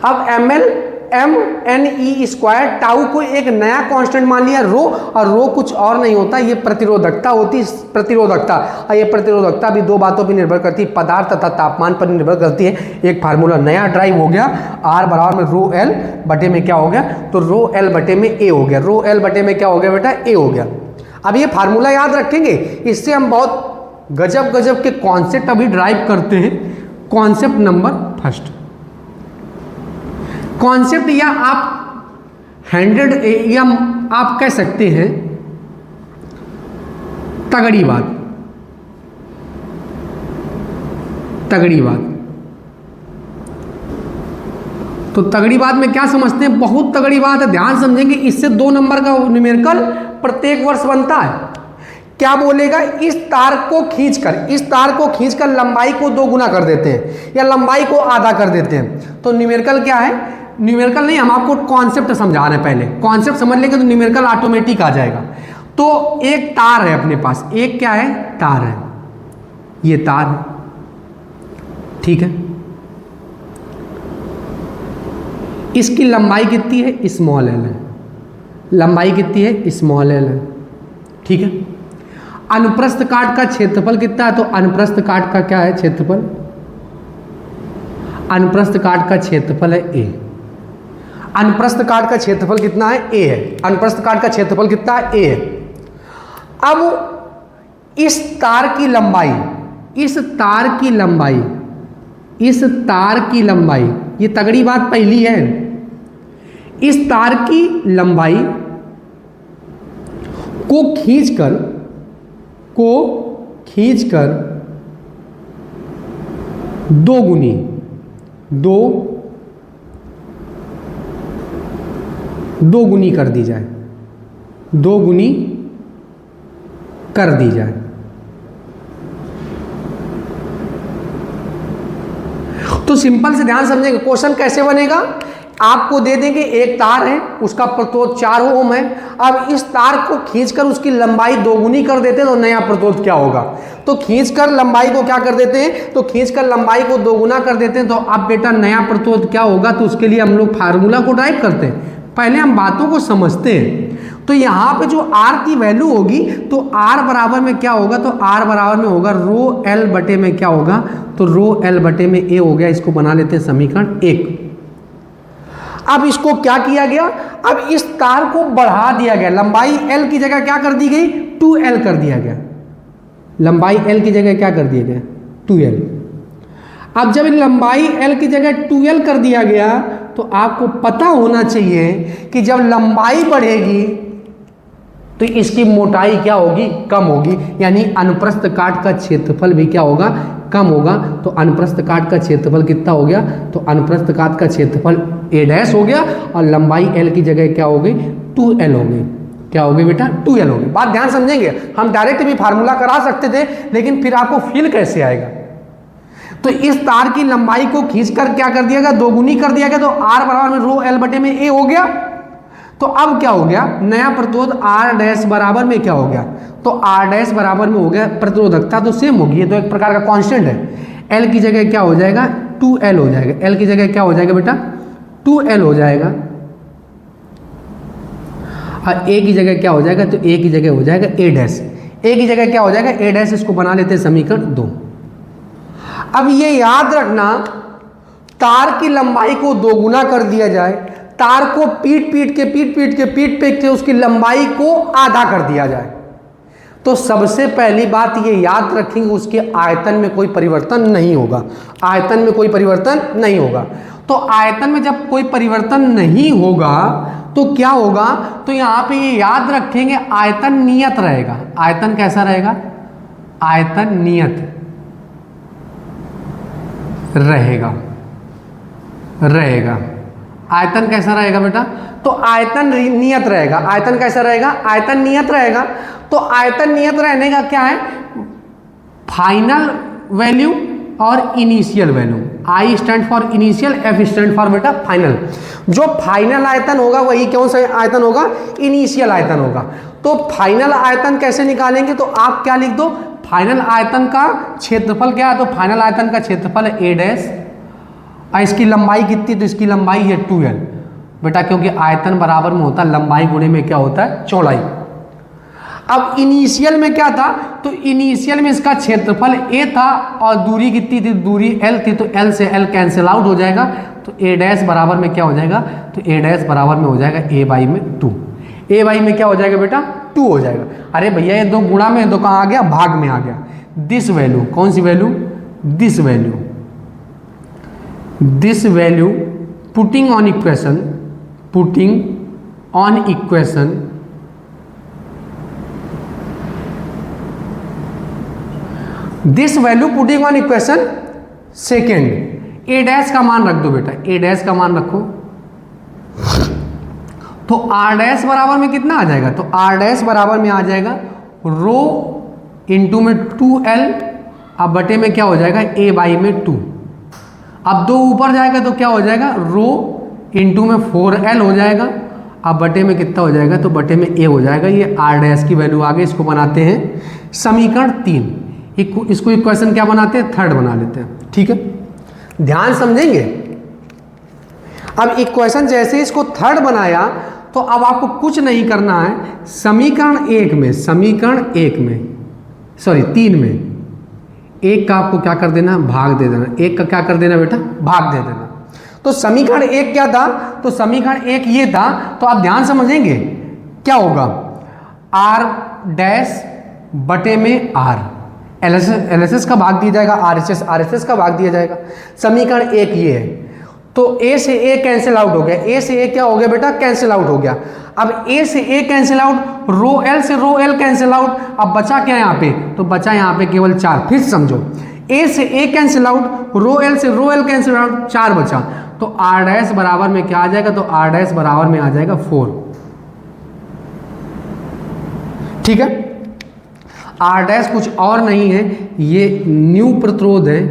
अब m l m n e square tau को एक नया कांस्टेंट मान लिया रो, और रो कुछ और नहीं होता, ये प्रतिरोधकता होती है। प्रतिरोधकता, और ये प्रतिरोधकता भी दो बातों पर निर्भर करती है, पदार्थ तथा तापमान पर निर्भर करती है। एक फार्मूला नया ड्राइव हो गया, आर बराबर में रो एल बटे में क्या हो गया? तो रो एल बटे में ए हो गया। रो एल बटे में क्या हो गया बेटा? ए हो गया। अब ये फार्मूला याद रखेंगे, इससे हम बहुत गजब गजब के कॉन्सेप्ट अभी ड्राइव करते हैं। कॉन्सेप्ट नंबर फर्स्ट, कॉन्सेप्ट या आप 100 या आप कह सकते हैं तगड़ी बात, तगड़ी बात। तो तगड़ी बात में क्या समझते हैं, बहुत तगड़ी बात है, ध्यान समझेंगे। इससे 2 नंबर का न्यूमेरिकल प्रत्येक वर्ष बनता है। क्या बोलेगा, इस तार को खींचकर लंबाई को 2 गुना कर देते हैं या लंबाई को आधा कर देते हैं। तो न्यूमेरिकल क्या है, न्यूमेरिकल नहीं, हम आपको कॉन्सेप्ट समझा रहे हैं। पहले कॉन्सेप्ट समझ लेंगे तो न्यूमेरिकल ऑटोमेटिक आ जाएगा। तो एक तार है अपने पास, एक क्या है, तार है, ये तार है, ठीक है। इसकी लंबाई कितनी है, स्मॉल एल है, लंबाई कितनी है, स्मॉल एल है, ठीक है। अनुप्रस्थ काट का क्षेत्रफल कितना है, तो अनुप्रस्थ काट का क्या है क्षेत्रफल, अनुप्रस्थ काट का क्षेत्रफल है ए। अनुप्रस्थ काट का क्षेत्रफल कितना है, ए है। अनुप्रस्थ काट का क्षेत्रफल कितना है, ए है। अब इस तार की लंबाई, इस तार की लंबाई, इस तार की लंबाई, ये तगड़ी बात पहली है, इस तार की लंबाई को खींचकर 2 गुनी, 2 गुनी कर दी जाए, 2 गुनी कर दी जाए। तो सिंपल से ध्यान समझेंगे, क्वेश्चन कैसे बनेगा। आपको दे देंगे एक तार है, उसका प्रतिरोध 4 ओम है। अब इस तार को खींचकर उसकी लंबाई 2 गुनी कर देते हैं तो नया प्रतिरोध क्या होगा। तो खींचकर लंबाई को क्या कर देते हैं, तो खींचकर लंबाई को 2 गुना कर देते हैं। तो अब बेटा नया प्रतिरोध क्या होगा, तो उसके लिए हम लोग फार्मूला को ड्राइव करते हैं। पहले हम बातों को समझते हैं। तो यहाँ पे जो R की वैल्यू होगी, तो R बराबर में क्या होगा, तो R बराबर में होगा रो L बटे में क्या होगा, तो रो L बटे में A हो गया। इसको बना लेते हैं समीकरण 1। अब इसको क्या किया गया, अब इस तार को बढ़ा दिया गया, लंबाई L की जगह क्या कर दी गई, 2L कर दिया गया। लंबाई L की जगह क्या कर दिया गया, 2L। अब जब लंबाई L की जगह 2L कर दिया गया, तो आपको पता होना चाहिए कि जब लंबाई बढ़ेगी तो इसकी मोटाई क्या होगी, कम होगी। यानी अनुप्रस्थ काट का क्षेत्रफल भी क्या होगा, कम होगा। तो अनुप्रस्थ काट का क्षेत्रफल कितना हो गया, तो अनुप्रस्थ काट का क्षेत्रफल A डैश हो गया और लंबाई L की जगह क्या हो गई, 2L हो गई। क्या हो गई बेटा, 2L हो गई। बात ध्यान समझेंगे, हम डायरेक्ट भी फार्मूला करा सकते थे, लेकिन फिर आपको फील कैसे आएगा। तो इस तार की लंबाई को खींचकर क्या कर दिया गया, 2 गुनी कर दिया गया। तो R बराबर में रो L बटे में A हो गया। तो अब क्या हो गया, नया प्रतिरोध R डैश बराबर में क्या हो गया, तो R डैश बराबर में हो गया, प्रतिरोधकता तो सेम होगी, ये तो एक प्रकार का कांस्टेंट है। L की जगह क्या हो जाएगा, 2L हो जाएगा। L की जगह क्या हो जाएगा बेटा, 2L हो जाएगा। और A की जगह क्या हो जाएगा, तो A की जगह हो जाएगा A डैश। A की जगह क्या हो जाएगा, A डैश। इसको बना लेते हैं समीकरण 2। अब ये याद रखना, तार की लंबाई को 2 गुना कर दिया जाए, तार को पीट के उसकी लंबाई को आधा कर दिया जाए, तो सबसे पहली बात ये याद रखेंगे, उसके आयतन में कोई परिवर्तन नहीं होगा। आयतन में कोई परिवर्तन नहीं होगा। तो आयतन में जब कोई परिवर्तन नहीं होगा तो क्या होगा, तो यहाँ पे ये याद रखेंगे, आयतन नियत रहेगा। आयतन कैसा रहेगा, आयतन नियत रहेगा। आयतन कैसा रहेगा बेटा, तो आयतन नियत रहेगा। आयतन कैसा रहेगा, आयतन नियत रहेगा। तो आयतन नियत रहने का क्या है, फाइनल वैल्यू और initial value. I stand for initial, F stand for बेटा फाइनल। जो फाइनल आयतन होगा वही कौन सा आयतन होगा, इनिशियल आयतन होगा। तो फाइनल आयतन कैसे निकालेंगे, तो आप क्या लिख दो, फाइनल आयतन का क्षेत्रफल क्या है, तो फाइनल आयतन का क्षेत्रफल है A डैश। इसकी लंबाई कितनी, तो इसकी लंबाई है 2L बेटा, क्योंकि आयतन बराबर में होता है लंबाई गुणे में क्या होता है, चौड़ाई। अब इनिशियल में क्या था, तो इनिशियल में इसका क्षेत्रफल A था और दूरी कितनी थी, दूरी L थी। तो L से L कैंसिल आउट हो जाएगा। तो A डैश बराबर में क्या हो जाएगा, तो A डैश बराबर में हो जाएगा A बाई में 2। A बाई में क्या हो जाएगा बेटा, 2 हो जाएगा। अरे भैया ये 2 गुणा में, 2 कहाँ आ गया, भाग में आ गया। दिस वैल्यू, कौन सी value, this value, this value putting on equation, putting on equation, this value putting on equation second, A dash का मान रख दो बेटा, ए डैश का मान रखो, तो आर डैश बराबर में कितना आ जाएगा, तो आर डैश बराबर में आ जाएगा रो इंटू में 2l, अब बटे में क्या हो जाएगा, a बाई में 2। अब 2 ऊपर जाएगा तो क्या हो जाएगा, रो इंटू में 4l हो जाएगा, अब बटे में कितना हो जाएगा, तो बटे में a हो जाएगा। ये आर डैश की वैल्यू आ गई। इसको बनाते हैं समीकरण 3, इसको इक्वेशन क्या बनाते हैं, थर्ड बना लेते हैं। ठीक है, ध्यान समझेंगे। अब इक्वेशन जैसे इसको थर्ड बनाया तो अब आपको कुछ नहीं करना है, समीकरण 1 में, समीकरण 1 में सॉरी 3 में 1 का आपको क्या कर देना, भाग दे देना। 1 का क्या कर देना बेटा, भाग दे देना। तो समीकरण 1 क्या था, तो समीकरण 1 ये था। तो आप ध्यान समझेंगे क्या होगा, आर डैश बटे में आर, एलएसएस का भाग दिया जाएगा, आरएचएस का भाग दिया जाएगा। समीकरण 1 ये है। तो ए से ए कैंसिल आउट हो गया, ए से ए क्या हो गया बेटा, कैंसिल आउट हो गया। अब ए से ए कैंसिल आउट, रो एल से रो एल कैंसिल आउट। अब बचा क्या यहाँ पे, तो बचा यहाँ पे केवल 4। फिर समझो, ए से ए कैंसिल आउट, रो एल से रो एल कैंसिल आउट, 4 बचा। तो आर डैश बराबर में क्या आ जाएगा, तो आर डैश बराबर में आ जाएगा 4। ठीक है, आर डैश कुछ और नहीं है, ये न्यू प्रतिरोध है,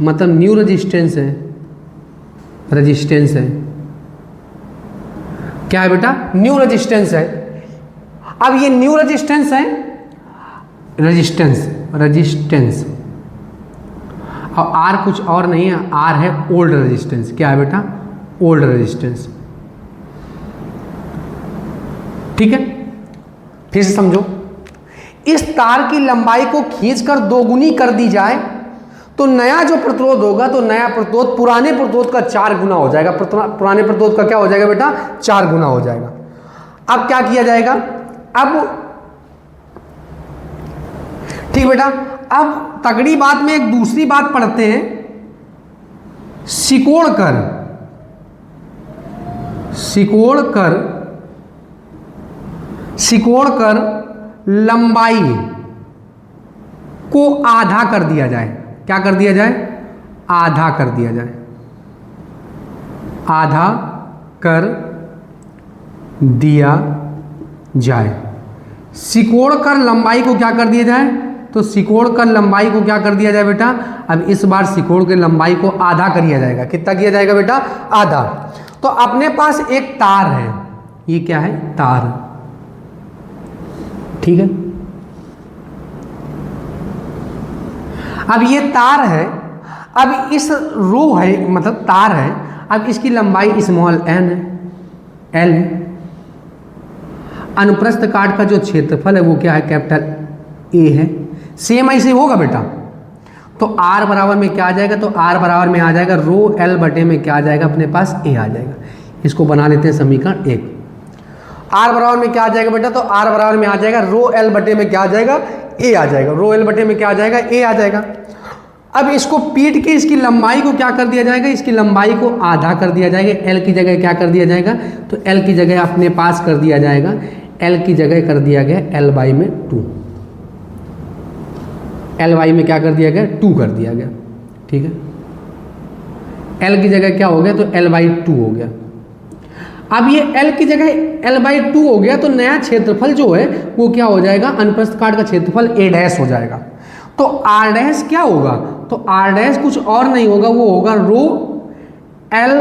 मतलब न्यू रेजिस्टेंस है, रेजिस्टेंस है। क्या है बेटा, न्यू रेजिस्टेंस है। अब ये न्यू रेजिस्टेंस है, रेजिस्टेंस, रेजिस्टेंस, और आर कुछ और नहीं है, आर है ओल्ड रेजिस्टेंस। क्या है बेटा, ओल्ड रेजिस्टेंस। ठीक है, फिर से समझो, इस तार की लंबाई को खींचकर 2 गुनी कर दी जाए तो नया जो प्रतिरोध होगा, तो नया प्रतिरोध पुराने प्रतिरोध का 4 गुना हो जाएगा। पुराने प्रतिरोध का क्या हो जाएगा बेटा, 4 गुना हो जाएगा। अब क्या किया जाएगा, अब ठीक बेटा, अब तगड़ी बात में एक दूसरी बात पढ़ते हैं, सिकोड़ कर, सिकोड़ कर, सिकोड़ कर लंबाई को आधा कर दिया जाए। क्या कर दिया जाए, आधा कर दिया जाए, आधा कर दिया जाए। सिकोड़ कर लंबाई को क्या कर दिया जाए, तो सिकोड़ कर लंबाई को क्या कर दिया जाए बेटा, अब इस बार सिकोड़ के लंबाई को आधा कर दिया जाएगा। कितना किया जाएगा बेटा, आधा। तो अपने पास एक तार है, ये क्या है, तार। ठीक है, अब ये तार है, अब इस रो है, मतलब तार है, अब इसकी लंबाई स्मॉल एन है, एल है। अनुप्रस्थ काट का जो क्षेत्रफल है वो क्या है, कैपिटल ए है। सेम ऐसे होगा बेटा, तो आर बराबर में क्या आ जाएगा, तो आर बराबर में आ जाएगा रो एल बटे में क्या आ जाएगा, अपने पास ए आ जाएगा। इसको बना लेते हैं समीकरण 1। आर बराबर में क्या आ जाएगा बेटा, तो आर बराबर में आ जाएगा रो एल बटे में क्या आ जाएगा, ए आ जाएगा। रो एल बटे में क्या आ जाएगा, ए आ जाएगा। अब इसको पीट के इसकी लंबाई को क्या कर दिया जाएगा, इसकी लंबाई को आधा कर दिया जाएगा। एल की जगह क्या कर दिया जाएगा, तो एल की जगह अपने पास कर दिया जाएगा, एल की जगह कर दिया गया एल बाई में 2। एल बाई में क्या कर दिया गया, 2 कर दिया गया। ठीक है, एल की जगह क्या हो गया, तो एल बाई 2 हो गया। अब ये L की जगह L बाई 2 हो गया, तो नया क्षेत्रफल जो है वो क्या हो जाएगा, अनुप्रस्थ काट का क्षेत्रफल A डैश हो जाएगा। तो R डैश क्या होगा, तो R डैश कुछ और नहीं होगा, वो होगा रो L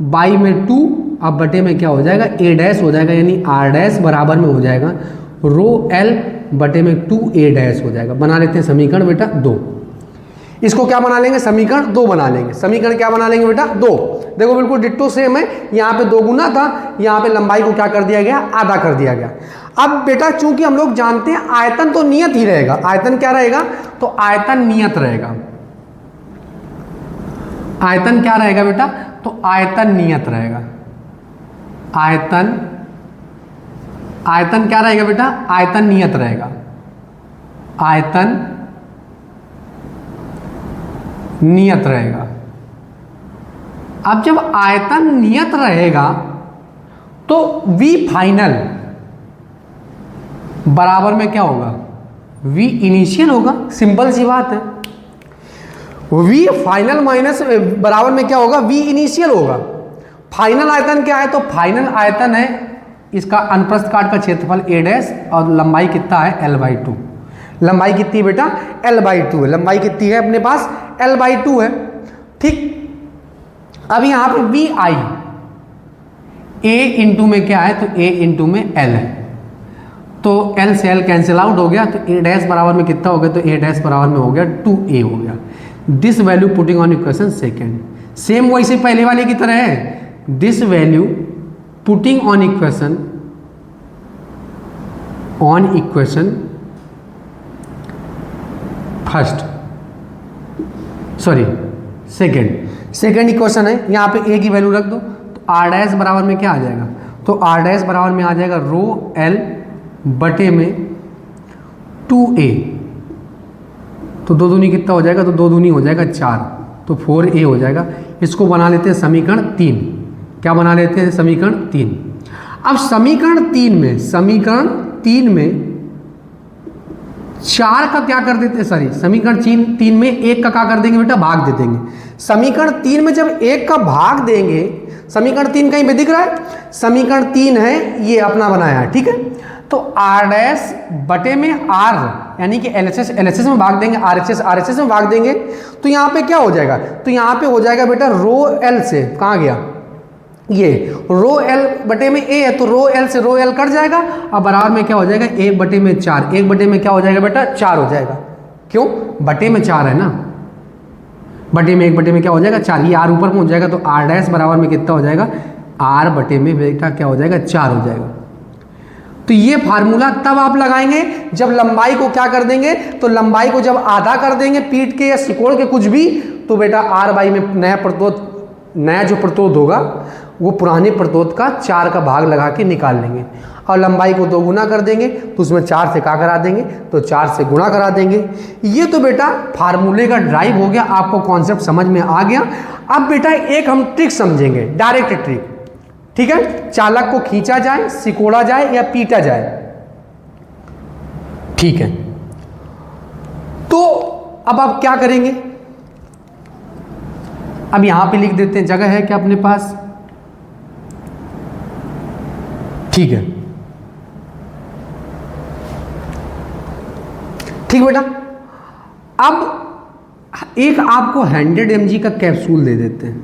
बाई में 2, अब बटे में क्या हो जाएगा, A डैश हो जाएगा। यानी R डैश बराबर में हो जाएगा रो L बटे में 2A डैश हो जाएगा। बना लेते हैं समीकरण बेटा 2। इसको क्या बना लेंगे, समीकरण 2 बना लेंगे। समीकरण क्या बना लेंगे बेटा, 2। देखो बिल्कुल डिट्टो सेम है, यहाँ पे 2 गुना था, यहाँ पे लंबाई को क्या कर दिया गया, आधा कर दिया गया। अब बेटा चूंकि हम लोग जानते हैं आयतन तो नियत ही रहेगा, आयतन क्या रहेगा, तो आयतन नियत रहेगा। आयतन क्या रहेगा बेटा, तो आयतन नियत रहेगा, आयतन आयतन क्या रहेगा बेटा, आयतन नियत रहेगा, आयतन नियत रहेगा। अब जब आयतन नियत रहेगा तो V फाइनल बराबर में क्या होगा, V इनिशियल होगा, सिंपल सी बात है। V फाइनल माइनस बराबर में क्या होगा, V इनिशियल होगा। फाइनल आयतन क्या है, तो फाइनल आयतन है इसका अनुप्रस्थ काट का क्षेत्रफल a डैश और लंबाई कितना है l/2। लंबाई कितनी है बेटा, l/2 है। लंबाई कितनी है अपने पास, l/2 है। ठीक, अब यहां पे वी आई a इंटू में क्या है, तो a इंटू में l है, तो l से l कैंसिल आउट हो गया, तो a डैश बराबर में कितना हो गया, तो a डैश बराबर में हो गया 2a हो गया। This value putting on equation second, same वैसे पहले वाले की तरह है। This value putting on equation first, sorry second equation है। यहाँ पे a की वैल्यू रख दो, तो r डैश बराबर में क्या आ जाएगा, तो r डैश बराबर में आ जाएगा रो l बटे में 2a, तो 2 दूनी कितना हो जाएगा, तो 2 दूनी हो जाएगा 4, तो 4a हो जाएगा। इसको बना लेते हैं समीकरण 3। क्या बना लेते हैं, समीकरण 3। अब समीकरण 3 में 4 का क्या कर देते हैं, सॉरी समीकरण 3 में 1 का क्या कर देंगे बेटा, भाग दे देंगे। समीकरण 3 में जब 1 का भाग देंगे, समीकरण 3 कहीं पे दिख रहा है, समीकरण 3 है ये अपना बनाया है, ठीक है। तो r डैश बटे में r यानी कि LHS में भाग देंगे, RHS में भाग देंगे, तो यहाँ पे क्या हो जाएगा, तो यहाँ पे हो जाएगा बेटा रो l से कहाँ गया, ये रो l बटे में a है, तो रो l से रो l कट जाएगा, अब बराबर में क्या हो जाएगा, 1 बटे में 4, 1 बटे में क्या हो जाएगा बेटा, 4 हो जाएगा। क्यों, बटे में 4 है ना, बटे में 1 बटे में क्या हो जाएगा 4, ये r ऊपर में हो जाएगा, तो r डैश बराबर में कितना हो जाएगा, r बटे में बेटा क्या हो जाएगा, 4 हो जाएगा। तो ये फार्मूला तब आप लगाएंगे जब लंबाई को क्या कर देंगे, तो लंबाई को जब आधा कर देंगे पीठ के या सिकोड़ के कुछ भी, तो बेटा r/, में नया जो प्रतोद होगा वो पुराने प्रतोद का 4 का भाग लगा के निकाल लेंगे, और लंबाई को 2 गुना कर देंगे, तो उसमें 4 से क्या करा देंगे, तो 4 से गुणा करा देंगे। ये तो बेटा फार्मूले का ड्राइव हो गया, आपको कॉन्सेप्ट समझ में आ गया। अब बेटा एक हम ट्रिक समझेंगे, डायरेक्ट ट्रिक, ठीक है। चालक को खींचा जाए, सिकोड़ा जाए या पीटा जाए, ठीक है। तो अब आप क्या करेंगे, अब यहां पे लिख देते हैं, जगह है क्या अपने पास, ठीक है, ठीक बेटा। अब एक आपको 100 mg का कैप्सूल दे देते हैं,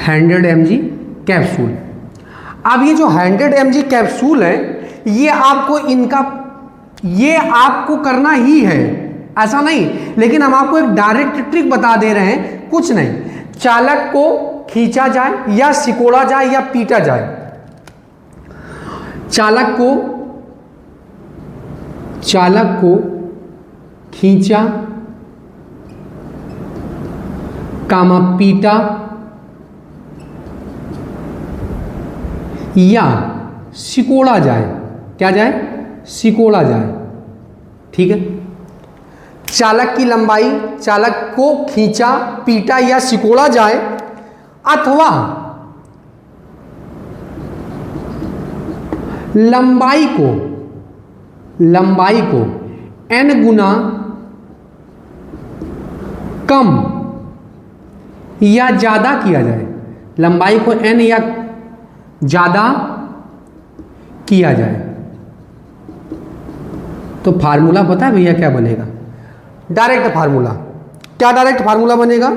100 mg कैप्सूल। अब ये जो 100 mg कैप्सूल है, ये आपको करना ही है, ऐसा नहीं, लेकिन हम आपको एक डायरेक्ट ट्रिक बता दे रहे हैं, कुछ नहीं। चालक को खींचा जाए या सिकोड़ा जाए या पीटा जाए, चालक को खींचा कामा पीटा या सिकोड़ा जाए, क्या जाए, सिकोड़ा जाए, ठीक है। चालक की लंबाई, चालक को खींचा पीटा या सिकोड़ा जाए, अथवा लंबाई को n गुना कम या ज्यादा किया जाए, लंबाई को n या ज्यादा किया जाए, तो फार्मूला पता है भैया क्या बनेगा, डायरेक्ट फार्मूला। क्या डायरेक्ट फार्मूला बनेगा,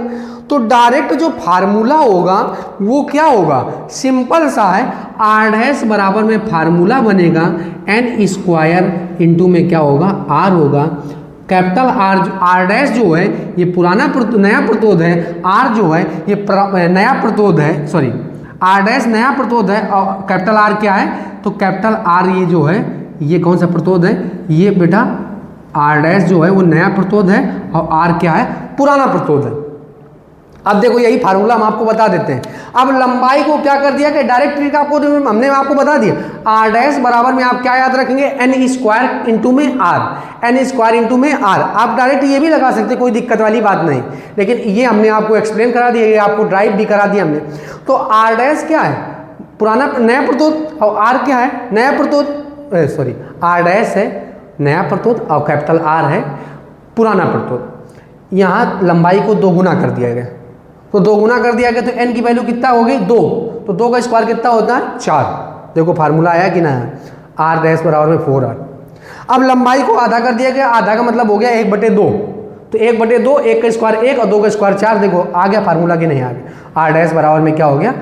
तो डायरेक्ट जो फार्मूला होगा वो क्या होगा, सिंपल सा है, r डैश बराबर में फार्मूला बनेगा n स्क्वायर इंटू में क्या होगा, r होगा, कैपिटल R डैश जो है ये पुराना नया प्रतोद है, R जो है ये नया प्रतोद है, सॉरी R डैश नया प्रतोद है, और कैपिटल R क्या है, तो कैपिटल R ये जो है ये कौन सा प्रतोद है, ये बेटा R डैश जो है वो नया प्रतोद है, और R क्या है, पुराना प्रतोद है। अब देखो यही फार्मूला हम आपको बता देते हैं। अब लंबाई को क्या कर दिया कि डायरेक्ट ट्रिक आपको हमने आपको बता दिया, आर डैश बराबर में आप क्या याद रखेंगे, एन स्क्वायर इंटू में आर, एन स्क्वायर इंटू में आर। आप डायरेक्ट ये भी लगा सकते, कोई दिक्कत वाली बात नहीं, लेकिन ये हमने आपको एक्सप्लेन करा दिया, ये आपको ड्राइव भी करा दिया हमने। तो आर डैश क्या है, पुराना नया प्रतोद, और आर क्या है, नया प्रतोद, सॉरी आर डैश है नया प्रतोद और कैपिटल आर है पुराना प्रतोद। यहाँ लंबाई को 2 गुना कर दिया गया, तो 2 गुना कर दिया गया तो n की वैल्यू कितना हो गई 2, तो 2 का स्क्वायर कितना होता है 4। देखो फार्मूला आया कि ना, आर डैश बराबर में 4r। अब लंबाई को आधा कर दिया गया, आधा का मतलब हो गया 1/2, तो 1/2, 1 का स्क्वायर 1 और 2 का स्क्वायर 4। देखो आ गया फार्मूला कि नहीं आ गया, आर डैश बराबर में क्या हो गया,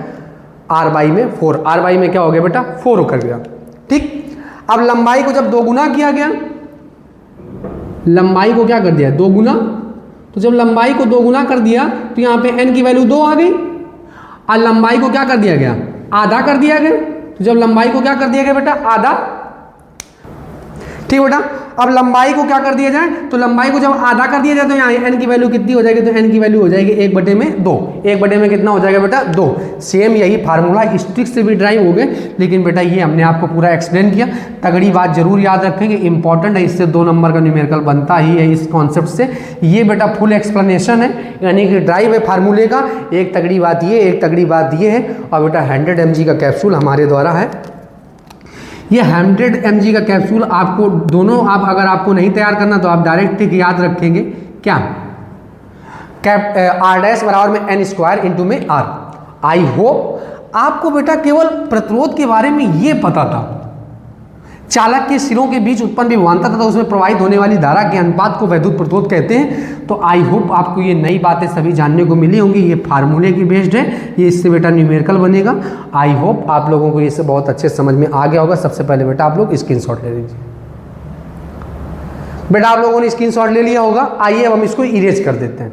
आर बाई में 4, आर बाई में क्या हो गया बेटा 4 कर गया। ठीक, अब लंबाई को जब 2 गुना किया गया, लंबाई को क्या कर दिया 2 गुना, तो जब लंबाई को 2 गुना कर दिया तो यहाँ पे n की वैल्यू 2 आ गई, और लंबाई को क्या कर दिया गया आधा कर दिया गया। तो जब लंबाई को क्या कर दिया गया बेटा आधा, ठीक बेटा। अब लंबाई को क्या कर दिया जाए, तो लंबाई को जब आधा कर दिया जाए तो यहाँ n की वैल्यू कितनी हो जाएगी, तो n की वैल्यू हो जाएगी 1/2, 1/में कितना हो जाएगा बेटा 2। सेम यही फार्मूला स्ट्रिक से भी ड्राइव हो गए, लेकिन बेटा ये हमने आपको पूरा एक्सप्लेन किया। तगड़ी बात जरूर याद रखेंगे, इंपॉर्टेंट है, इससे 2 नंबर का न्यूमेरिकल बनता ही है इस कॉन्सेप्ट से। ये बेटा फुल एक्सप्लेनेशन है, यानी कि ड्राइव है फार्मूले का। एक तगड़ी बात ये, एक तगड़ी बात ये है, और बेटा 100 mg का कैप्सूल हमारे द्वारा है। ये 100 mg का कैप्सूल आपको दोनों, आप अगर आपको नहीं तैयार करना तो आप डायरेक्ट ट्रिक याद रखेंगे क्या, आर डैश बराबर में एन स्क्वायर इंटू में आर। आई होप आपको बेटा केवल प्रतिरोध के बारे में ये पता था, चालक के सिरों के बीच उत्पन्न विभवांतर तथा उसमें प्रवाहित होने वाली धारा के अनुपात को वैद्युत प्रतिरोध कहते हैं। तो आई होप आपको ये नई बातें सभी जानने को मिली होंगी। ये फार्मूले की बेस्ड है, ये इससे बेटा न्यूमेरिकल बनेगा। आई होप आप लोगों को ये से बहुत अच्छे समझ में आ गया होगा। सबसे पहले बेटा आप लोग स्क्रीनशॉट ले लीजिए। बेटा आप लोगों ने स्क्रीनशॉट ले लिया होगा, आइए अब हम इसको इरेज कर देते हैं।